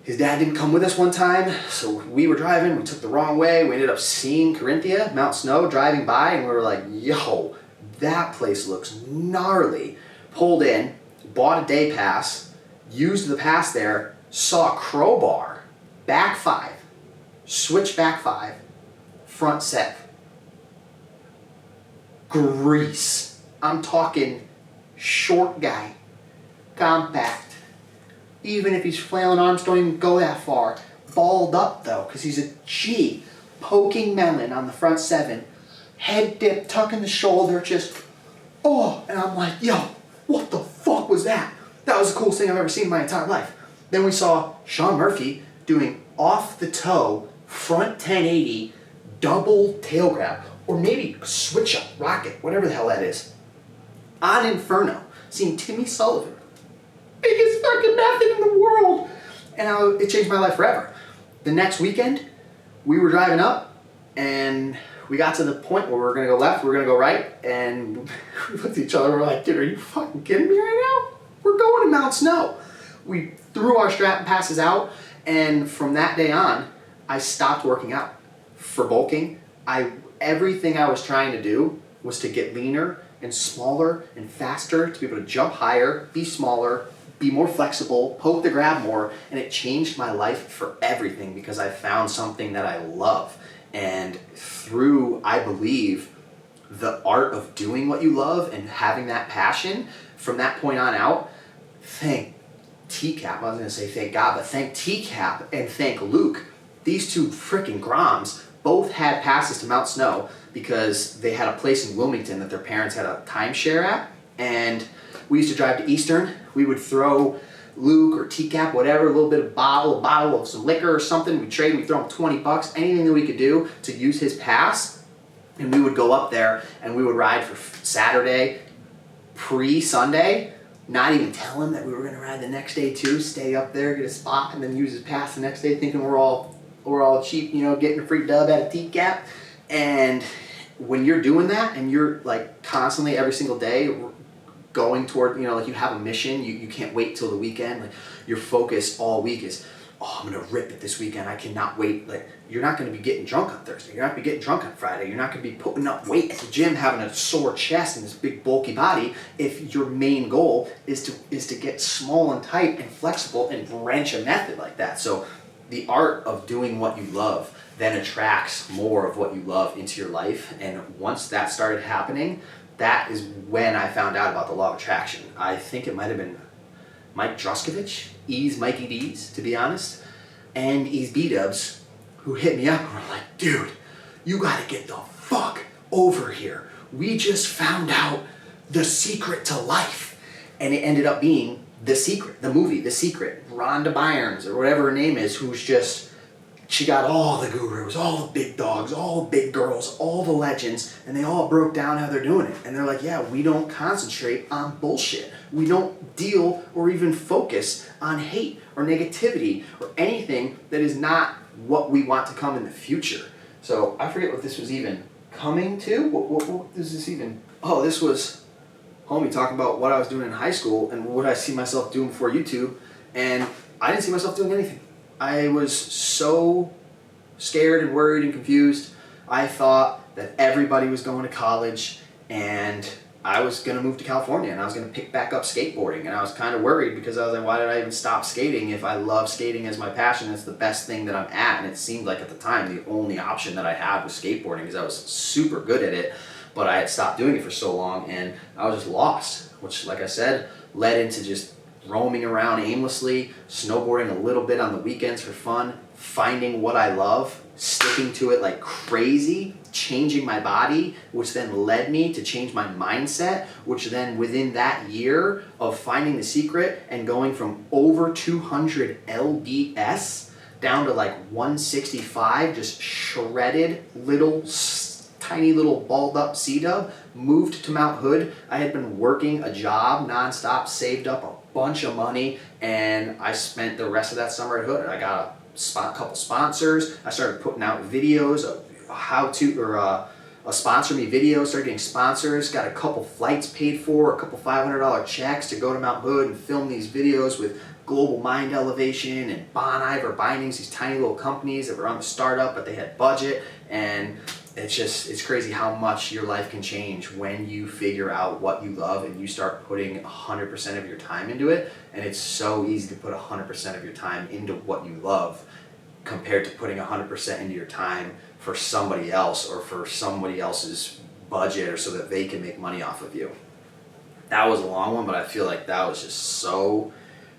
his dad didn't come with us one time, so we were driving, we took the wrong way, we ended up seeing Corinthia, Mount Snow, driving by, and we were like, yo, that place looks gnarly. Pulled in, bought a day pass, used the pass there, saw a crowbar, back 5, switch back 5, front 7. Grease. I'm talking short guy, compact. Even if he's flailing arms, don't even go that far. Balled up though, because he's a G. Poking melon on the front 7. Head dip, tucking the shoulder, just, oh. And I'm like, yo, what the fuck was that? That was the coolest thing I've ever seen in my entire life. Then we saw Sean Murphy doing off the toe, front 1080, double tail grab. Or maybe switch up, rocket, whatever the hell that is. On Inferno, seeing Timmy Sullivan. Biggest fucking nothing in the world. And it changed my life forever. The next weekend, we were driving up, and we got to the point where we were going to go left, we were going to go right, and we looked at each other and we're like, dude, are you fucking kidding me right now? We're going to Mount Snow. We threw our Stratton passes out, and from that day on, I stopped working out. For bulking, everything I was trying to do was to get leaner and smaller and faster, to be able to jump higher, be smaller, be more flexible, poke the grab more, and it changed my life for everything because I found something that I love. And through, I believe, the art of doing what you love and having that passion, from that point on out, thank TCAP, I was going to say thank God, but thank TCAP and thank Luke. These two freaking Groms both had passes to Mount Snow because they had a place in Wilmington that their parents had a timeshare at, and we used to drive to Eastern. We would throw Luke or TCAP, whatever, a little bit of bottle of some liquor or something. We'd trade, we'd throw him $20, anything that we could do to use his pass. And we would go up there and we would ride for Saturday, pre-Sunday, not even tell him that we were gonna ride the next day too, stay up there, get a spot, and then use his pass the next day thinking we're all cheap, you know, getting a free dub at a TCAP. And when you're doing that and you're like constantly every single day going toward, you know, like you have a mission, you can't wait till the weekend, like your focus all week is oh, I'm gonna rip it this weekend, I cannot wait. Like, you're not gonna be getting drunk on Thursday, you're not gonna be getting drunk on Friday, you're not gonna be putting up weight at the gym, having a sore chest and this big bulky body, if your main goal is to get small and tight and flexible and wrench a method like that. So the art of doing what you love then attracts more of what you love into your life. And once that started happening, that is when I found out about the law of attraction. I think it might have been Mike Droskovich, Mikey D's, to be honest, and B-Dubs, who hit me up and were like, dude, you gotta get the fuck over here. We just found out the secret to life. And it ended up being The Secret, the movie, The Secret. Rhonda Byrnes, or whatever her name is, who's just, she got all the gurus, all the big dogs, all the big girls, all the legends, and they all broke down how they're doing it. And they're like, yeah, we don't concentrate on bullshit. We don't deal or even focus on hate or negativity or anything that is not what we want to come in the future. So I forget what this was even coming to. What is this even? Oh, this was homie talking about what I was doing in high school and what I see myself doing before YouTube. And I didn't see myself doing anything. I was so scared and worried and confused. I thought that everybody was going to college and I was going to move to California and I was going to pick back up skateboarding. And I was kind of worried because I was like, why did I even stop skating if I love skating as my passion? It's the best thing that I'm at. And it seemed like at the time the only option that I had was skateboarding because I was super good at it. But I had stopped doing it for so long and I was just lost, which, like I said, led into just roaming around aimlessly, snowboarding a little bit on the weekends for fun, finding what I love, sticking to it like crazy, changing my body, which then led me to change my mindset, which then within that year of finding The Secret and going from over 200 lbs down to like 165, just shredded little tiny little balled up C-dub, moved to Mount Hood. I had been working a job nonstop, saved up a bunch of money, and I spent the rest of that summer at Hood. I got a couple sponsors. I started putting out videos of a sponsor me video, started getting sponsors, got a couple flights paid for, a couple $500 checks to go to Mount Hood and film these videos with Global Mind Elevation and Bon Iver Bindings, these tiny little companies that were on the startup, but they had budget. And it's crazy how much your life can change when you figure out what you love and you start putting 100% of your time into it. And it's so easy to put 100% of your time into what you love compared to putting 100% into your time for somebody else or for somebody else's budget or so that they can make money off of you. That was a long one, but I feel like that was just so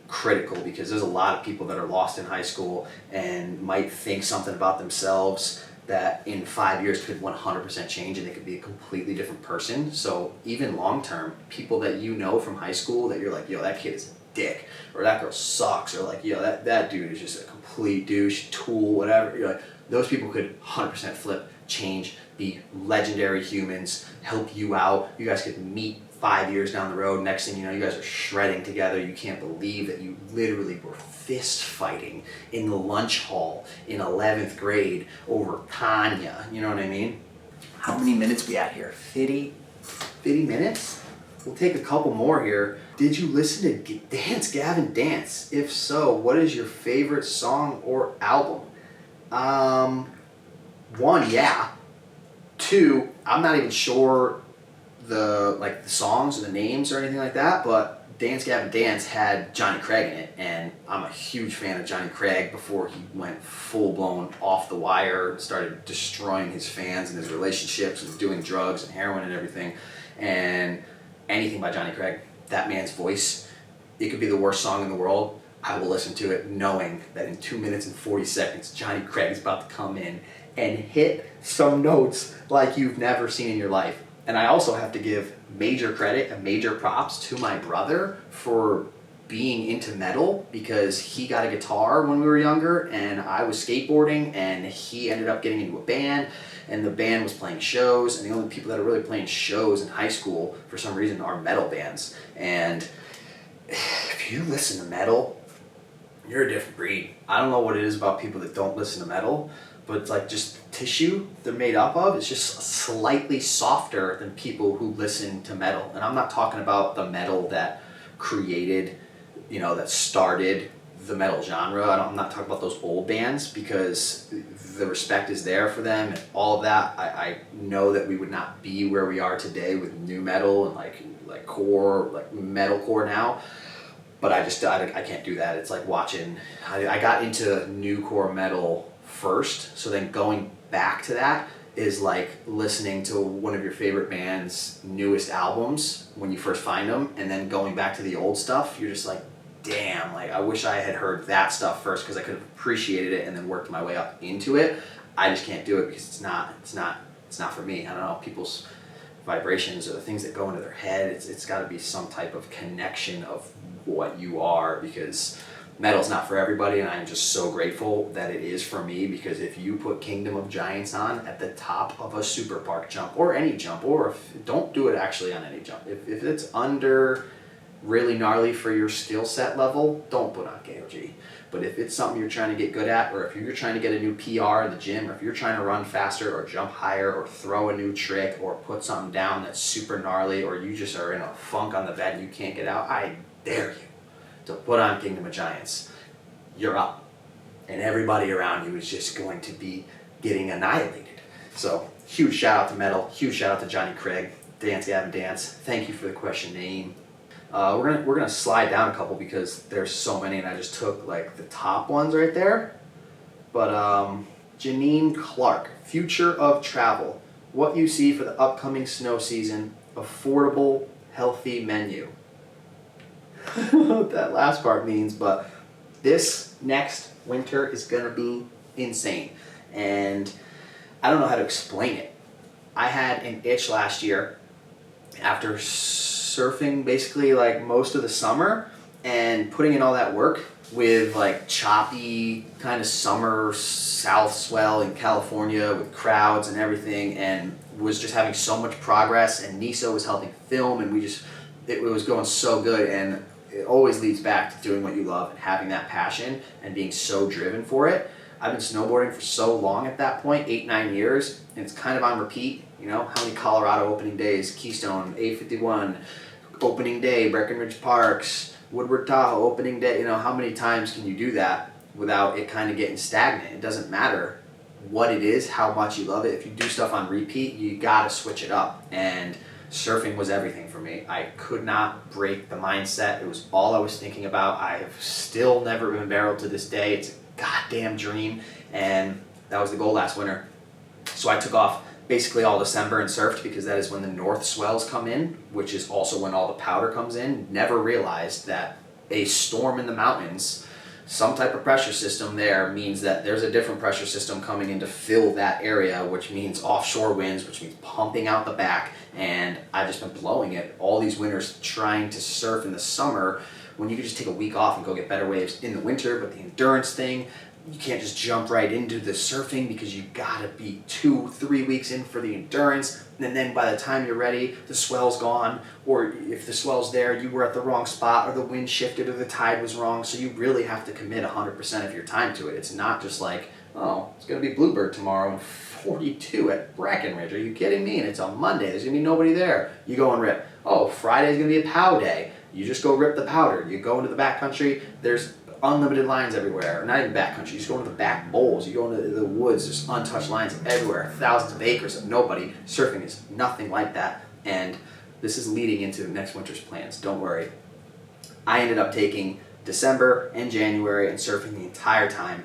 critical because there's a lot of people that are lost in high school and might think something about themselves that in 5 years could 100% change and they could be a completely different person. So even long term, people that you know from high school that you're like, yo, that kid is a dick, or that girl sucks, or like, yo, that dude is just a complete douche, tool, whatever. You're like, those people could 100% flip, change, be legendary humans, help you out. You guys could meet 5 years down the road. Next thing you know, you guys are shredding together. You can't believe that you literally were fist fighting in the lunch hall in 11th grade over Tanya. You know what I mean? How many minutes we at here? 50 minutes? We'll take a couple more here. Did you listen to Dance Gavin Dance? If so, what is your favorite song or album? One, yeah. Two, I'm not even sure the songs or the names or anything like that, but Dance Gavin Dance had Johnny Craig in it, and I'm a huge fan of Johnny Craig before he went full-blown off the wire, started destroying his fans and his relationships and doing drugs and heroin and everything. And anything by Johnny Craig, that man's voice, it could be the worst song in the world. I will listen to it knowing that in 2 minutes and 40 seconds, Johnny Craig is about to come in and hit some notes like you've never seen in your life. And I also have to give major credit and major props to my brother for being into metal, because he got a guitar when we were younger and I was skateboarding, and he ended up getting into a band, and the band was playing shows, and the only people that are really playing shows in high school for some reason are metal bands. And if you listen to metal, you're a different breed. I don't know what it is about people that don't listen to metal, but it's like just tissue they're made up of. It's just slightly softer than people who listen to metal. And I'm not talking about the metal that created, that started the metal genre. I'm not talking about those old bands, because the respect is there for them and all of that. I know that we would not be where we are today with new metal and like core, like metalcore now. But I can't do that. It's like watching. I got into new core metal first, so then going back to that is like listening to one of your favorite band's newest albums when you first find them, and then going back to the old stuff. You're just like, damn, like I wish I had heard that stuff first, because I could have appreciated it and then worked my way up into it. I just can't do it because it's not for me. I don't know, people's vibrations or the things that go into their head. It's got to be some type of connection of what you are, because metal's not for everybody, and I'm just so grateful that it is for me. Because if you put Kingdom of Giants on at the top of a super park jump, or any jump, or don't do it actually on any jump. If it's under really gnarly for your skill set level, don't put on KOG. But if it's something you're trying to get good at, or if you're trying to get a new PR in the gym, or if you're trying to run faster or jump higher or throw a new trick or put something down that's super gnarly, or you just are in a funk on the bed and you can't get out, I dare you to put on Kingdom of Giants. You're up. And everybody around you is just going to be getting annihilated. So huge shout out to metal, huge shout out to Johnny Craig, Dance Gavin Dance. Thank you for the question name. We're gonna slide down a couple because there's so many, and I just took like the top ones right there. But Janine Clark, future of travel. What you see for the upcoming snow season? Affordable, healthy menu. I don't know what that last part means, but this next winter is gonna be insane, and I don't know how to explain it. I had an itch last year after surfing basically like most of the summer and putting in all that work with like choppy kind of summer south swell in California with crowds and everything, and was just having so much progress, and Niso was helping film, and it was going so good. And it always leads back to doing what you love and having that passion and being so driven for it. I've been snowboarding for so long at that point, 8-9 years, and it's kind of on repeat. You know, how many Colorado opening days, Keystone, A51, opening day, Breckenridge Parks, Woodward Tahoe, opening day. You know, how many times can you do that without it kind of getting stagnant? It doesn't matter what it is, how much you love it. If you do stuff on repeat, you gotta switch it up. And surfing was everything for me. I could not break the mindset. It was all I was thinking about. I have still never been barreled to this day. It's a goddamn dream, and that was the goal last winter. So I took off basically all December and surfed, because that is when the north swells come in, which is also when all the powder comes in. Never realized that a storm in the mountains, some type of pressure system there, means that there's a different pressure system coming in to fill that area, which means offshore winds, which means pumping out the back. And I've just been blowing it all these winters trying to surf in the summer, when you could just take a week off and go get better waves in the winter. But the endurance thing, you can't just jump right into the surfing, because you gotta be 2-3 weeks in for the endurance, and then by the time you're ready, the swell's gone, or if the swell's there, you were at the wrong spot, or the wind shifted, or the tide was wrong. So you really have to commit 100% of your time to it. It's not just like, oh, it's gonna be Bluebird tomorrow and 42 at Breckenridge. Are you kidding me? And it's a Monday, there's gonna be nobody there. You go and rip. Oh, Friday's gonna be a POW day. You just go rip the powder. You go into the backcountry, there's unlimited lines everywhere. Not even backcountry, you just go into the back bowls, you go into the woods, there's untouched lines everywhere, thousands of acres of nobody. Surfing is nothing like that, and this is leading into next winter's plans, don't worry. I ended up taking December and January and surfing the entire time.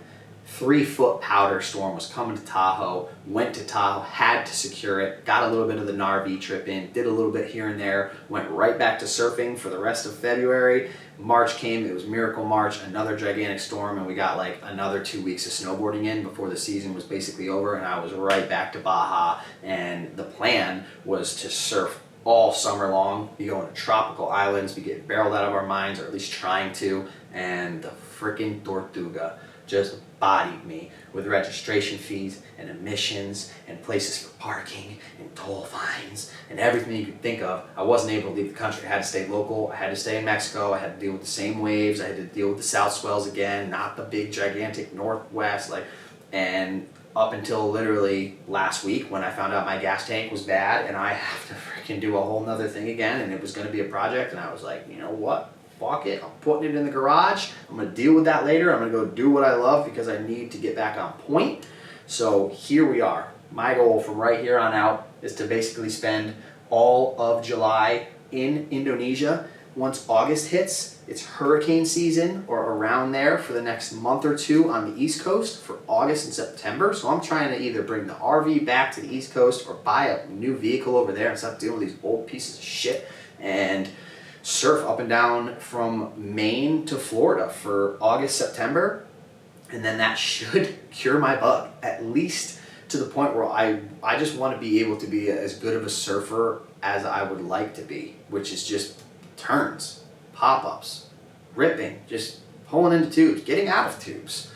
3-foot powder storm was coming to Tahoe, went to Tahoe, had to secure it, got a little bit of the Narvi trip in, did a little bit here and there, went right back to surfing for the rest of February. March came, it was Miracle March, another gigantic storm, and we got like another 2 weeks of snowboarding in before the season was basically over, and I was right back to Baja. And the plan was to surf all summer long, be going to tropical islands, be getting barreled out of our minds, or at least trying to, and the freaking Tortuga just bodied me with registration fees and emissions and places for parking and toll fines and everything you could think of. I wasn't able to leave the country. I had to stay local. I had to stay in Mexico. I had to deal with the same waves. I had to deal with the south swells again, not the big gigantic northwest. And up until literally last week, when I found out my gas tank was bad and I have to freaking do a whole nother thing again, and it was going to be a project, and I was like, you know what? fuck it, I'm putting it in the garage. I'm gonna deal with that later. I'm gonna go do what I love because I need to get back on point. So here we are. My goal from right here on out is to basically spend all of July in Indonesia. Once August hits, it's hurricane season or around there for the next month or two on the East Coast for August and September. So I'm trying to either bring the RV back to the East Coast or buy a new vehicle over there and stop dealing with these old pieces of shit and surf up and down from Maine to Florida for August, September. And then that should cure my bug, at least to the point where I just want to be able to be as good of a surfer as I would like to be, which is just turns, pop-ups, ripping, just pulling into tubes, getting out of tubes,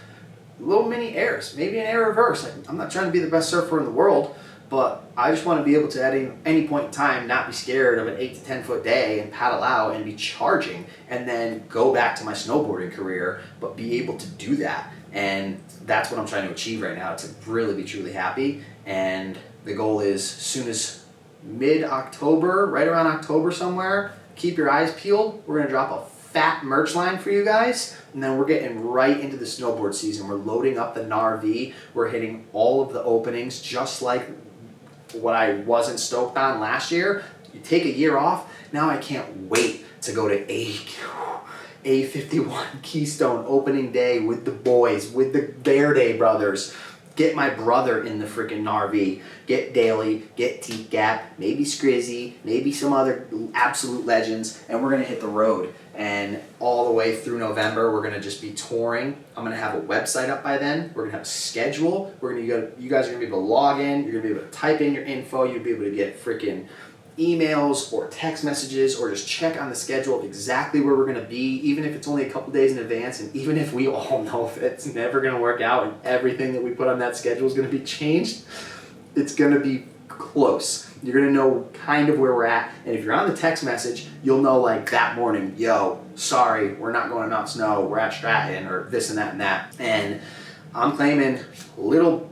little mini airs, maybe an air reverse. Like, I'm not trying to be the best surfer in the world, but I just want to be able to, at any point in time, not be scared of an 8 to 10 foot day and paddle out and be charging and then go back to my snowboarding career, but be able to do that. And that's what I'm trying to achieve right now, to really be truly happy. And the goal is, as soon as mid-October, right around October somewhere, keep your eyes peeled. We're gonna drop a fat merch line for you guys, and then we're getting right into the snowboard season. We're loading up the NRV. We're hitting all of the openings, just like what I wasn't stoked on last year. You take a year off, now I can't wait to go to A51 Keystone opening day with the boys, with the Verde brothers. Get my brother in the freaking Narvi, get Daly, get Teak Gap, maybe Scrizzy, maybe some other absolute legends, and we're gonna hit the road. And all the way through November, we're gonna just be touring. I'm gonna have a website up by then. We're gonna have a schedule. You guys are gonna be able to log in. You're gonna be able to type in your info. You'll be able to get freaking emails or text messages, or just check on the schedule of exactly where we're going to be, even if it's only a couple days in advance, and even if we all know that it's never going to work out and everything that we put on that schedule is going to be changed. It's going to be close. You're going to know kind of where we're at, and if you're on the text message, you'll know like that morning, yo, sorry, we're not going to Mount Snow, we're at Stratton, or this and that and that. And I'm claiming little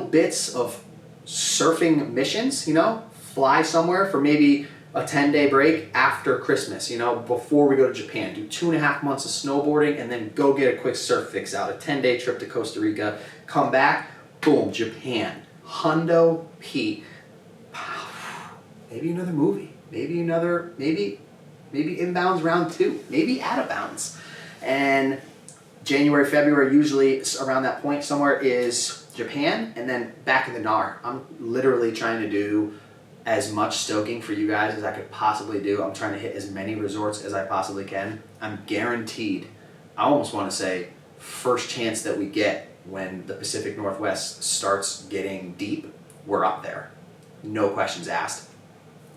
bits of surfing missions, you know, fly somewhere for maybe a 10-day break after Christmas, you know, before we go to Japan. Do 2.5 months of snowboarding and then go get a quick surf fix out. A 10-day trip to Costa Rica, come back, boom, Japan. Hundo P. Maybe another movie. Maybe Inbounds round 2. Maybe Out of Bounds. And January, February, usually around that point somewhere is Japan, and then back in the NAR. I'm literally trying to do as much stoking for you guys as I could possibly do. I'm trying to hit as many resorts as I possibly can. I'm guaranteed, I almost want to say, first chance that we get when the Pacific Northwest starts getting deep, we're up there. No questions asked.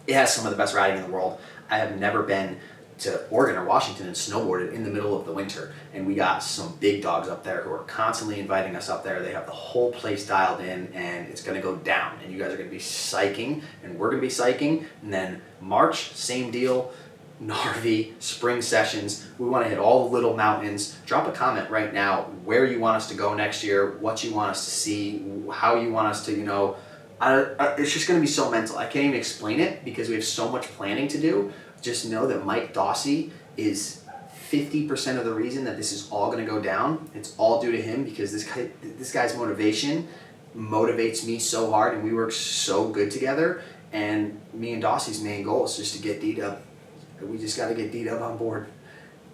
It has some of the best riding in the world. I have never been to Oregon or Washington and snowboarded in the middle of the winter, and we got some big dogs up there who are constantly inviting us up there. They have the whole place dialed in, and it's going to go down, and you guys are going to be psyching, and we're going to be psyching. And then March, same deal, Narvi, spring sessions. We want to hit all the little mountains. Drop a comment right now where you want us to go next year, what you want us to see, how you want us to, you know, it's just going to be so mental. I can't even explain it because we have so much planning to do. Just know that Mike Dawsey is 50% of the reason that this is all going to go down. It's all due to him, because this guy's motivation motivates me so hard, and we work so good together. And me and Dawsey's main goal is just to get D-Dub. We just got to get D-Dub on board.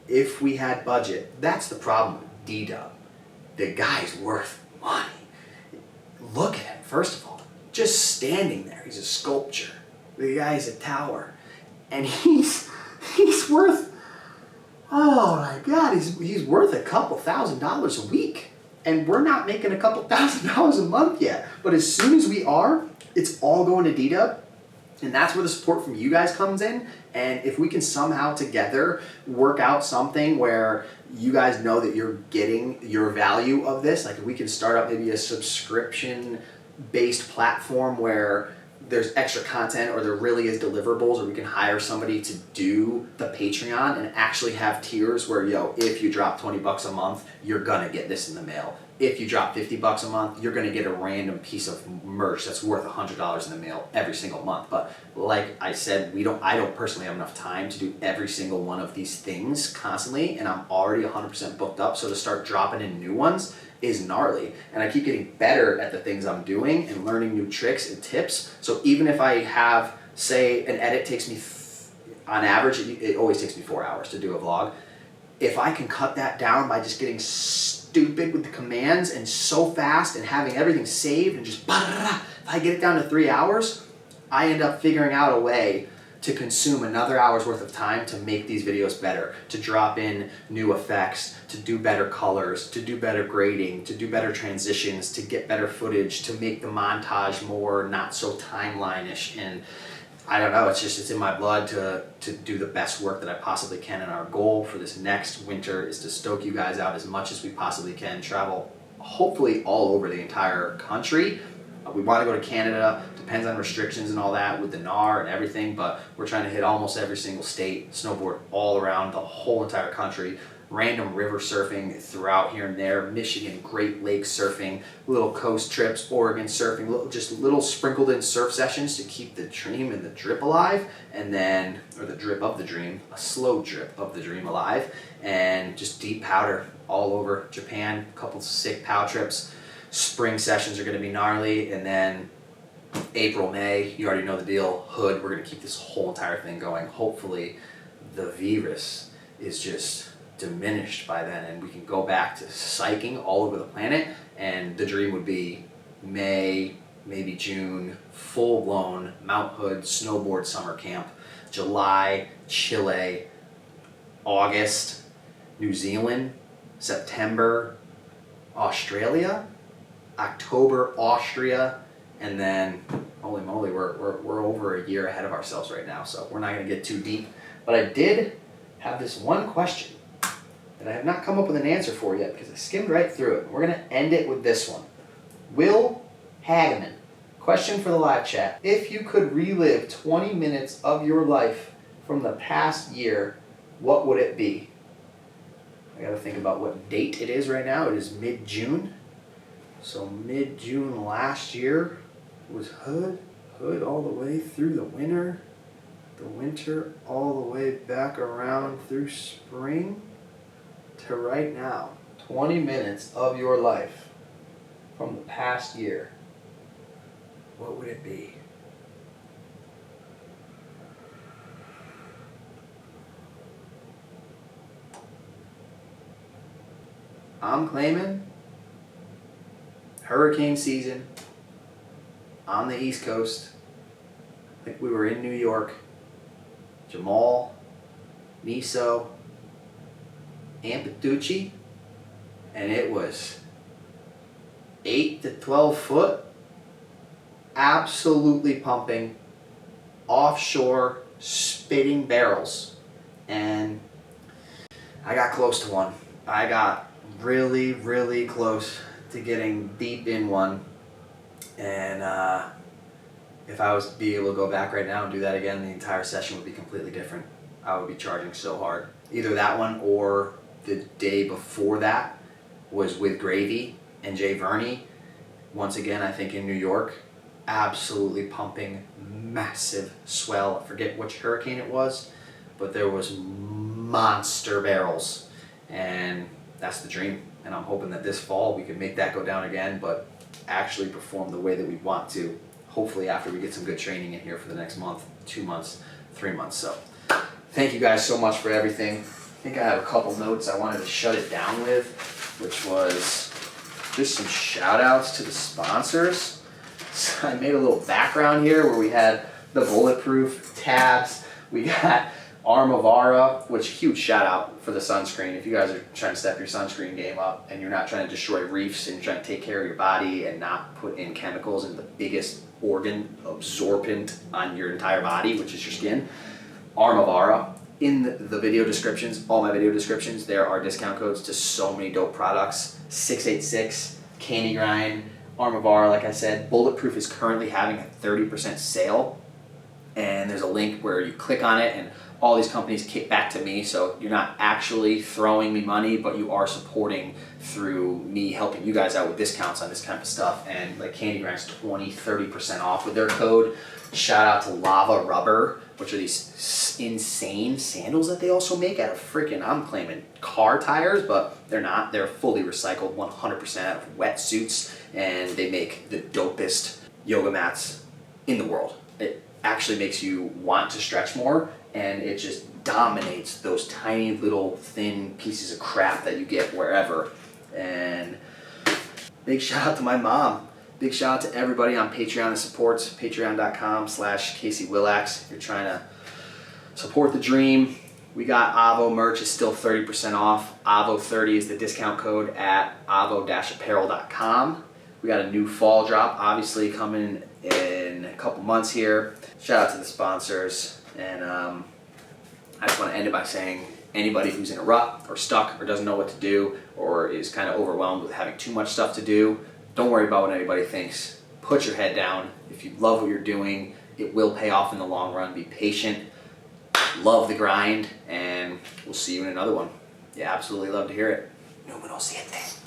If we had budget, that's the problem with D-Dub. The guy's worth money. Look at him, first of all. Just standing there. He's a sculpture. The guy's a tower. And he's worth, oh my God, he's worth a couple $1,000s a week. And we're not making a couple $1,000s a month yet. But as soon as we are, it's all going to D-Dub. And that's where the support from you guys comes in. And if we can somehow together work out something where you guys know that you're getting your value of this, like if we can start up maybe a subscription-based platform where there's extra content, or there really is deliverables, or we can hire somebody to do the Patreon and actually have tiers where, yo, if you drop $20 a month, you're gonna get this in the mail. if you drop $50 a month, you're gonna get a random piece of merch that's worth $100 in the mail every single month. But like I said, I don't personally have enough time to do every single one of these things constantly, and I'm already 100% booked up, so to start dropping in new ones is gnarly. And I keep getting better at the things I'm doing and learning new tricks and tips. So even if I have, say, an edit takes me, on average, it always takes me 4 hours to do a vlog. If I can cut that down by just getting stupid with the commands and so fast and having everything saved and just, if I get it down to 3 hours, I end up figuring out a way to consume another hour's worth of time to make these videos better, to drop in new effects, to do better colors, to do better grading, to do better transitions, to get better footage, to make the montage more not so timeline-ish. And I don't know, it's in my blood to do the best work that I possibly can. And our goal for this next winter is to stoke you guys out as much as we possibly can, travel hopefully all over the entire country. We want to go to Canada, depends on restrictions and all that with the NAR and everything, but we're trying to hit almost every single state, snowboard all around the whole entire country, random river surfing throughout here and there, Michigan, Great Lakes surfing, little coast trips, Oregon surfing, just little sprinkled in surf sessions to keep the dream and the drip alive, and then, or the drip of the dream, a slow drip of the dream alive, and just deep powder all over Japan, a couple sick POW trips. Spring sessions are going to be gnarly, and then April, May, you already know the deal, Hood, we're going to keep this whole entire thing going. Hopefully the virus is just diminished by then and we can go back to psyching all over the planet, and the dream would be May, maybe June, full-blown Mount Hood snowboard summer camp, July, Chile, August, New Zealand, September, Australia, October, Austria, and then, holy moly, we're over a year ahead of ourselves right now, so we're not going to get too deep. But I did have this one question that I have not come up with an answer for yet because I skimmed right through it. We're going to end it with this one. Will Hageman, question for the live chat. If you could relive 20 minutes of your life from the past year, what would it be? I got to think about what date it is right now. It is mid-June. So mid-June last year was Hood all the way through the winter all the way back around through spring to right now. 20 minutes of your life from the past year. What would it be? I'm claiming hurricane season on the East Coast. I think we were in New York. Jamal, Niso, Ampetucci, and it was 8 to 12 foot, absolutely pumping, offshore, spitting barrels. And I got close to one. I got really, really close to getting deep in one. And if I was to be able to go back right now and do that again, the entire session would be completely different. I would be charging so hard. Either that one or the day before that was with Gravy and Jay Verney. Once again, I think in New York, absolutely pumping, massive swell. I forget which hurricane it was, but there was monster barrels. And that's the dream. And I'm hoping that this fall we can make that go down again, but actually perform the way that we want to. Hopefully after we get some good training in here for the next month, 2 months, 3 months. So thank you guys so much for everything. I think I have a couple notes I wanted to shut it down with, which was just some shout outs to the sponsors. So I made a little background here where we had the bulletproof tabs. We got Armavara, which huge shout out for the sunscreen. If you guys are trying to step your sunscreen game up and you're not trying to destroy reefs and you're trying to take care of your body and not put in chemicals in the biggest organ absorbent on your entire body, which is your skin, Armavara. In the video descriptions, all my video descriptions, there are discount codes to so many dope products. 686, Candy Grind, Armavara, like I said. Bulletproof is currently having a 30% sale. And there's a link where you click on it and all these companies kick back to me, so you're not actually throwing me money, but you are supporting through me helping you guys out with discounts on this kind of stuff. And like Candy Grind's 20-30% off with their code. Shout out to Lava Rubber, which are these insane sandals that they also make out of freaking, I'm claiming car tires, but they're not. They're fully recycled 100% out of wetsuits, and they make the dopest yoga mats in the world. It actually makes you want to stretch more, and it just dominates those tiny little thin pieces of crap that you get wherever. And big shout out to my mom. Big shout out to everybody on Patreon that supports, patreon.com/CaseyWillax. If you're trying to support the dream, we got Avo merch is still 30% off. Avo30 is the discount code at avo-apparel.com. We got a new fall drop, obviously coming in a couple months here. Shout out to the sponsors. And I just want to end it by saying, anybody who's in a rut or stuck or doesn't know what to do or is kind of overwhelmed with having too much stuff to do, don't worry about what anybody thinks. Put your head down. If you love what you're doing, it will pay off in the long run. Be patient. Love the grind, and we'll see you in another one. Yeah, absolutely love to hear it. Numero siete.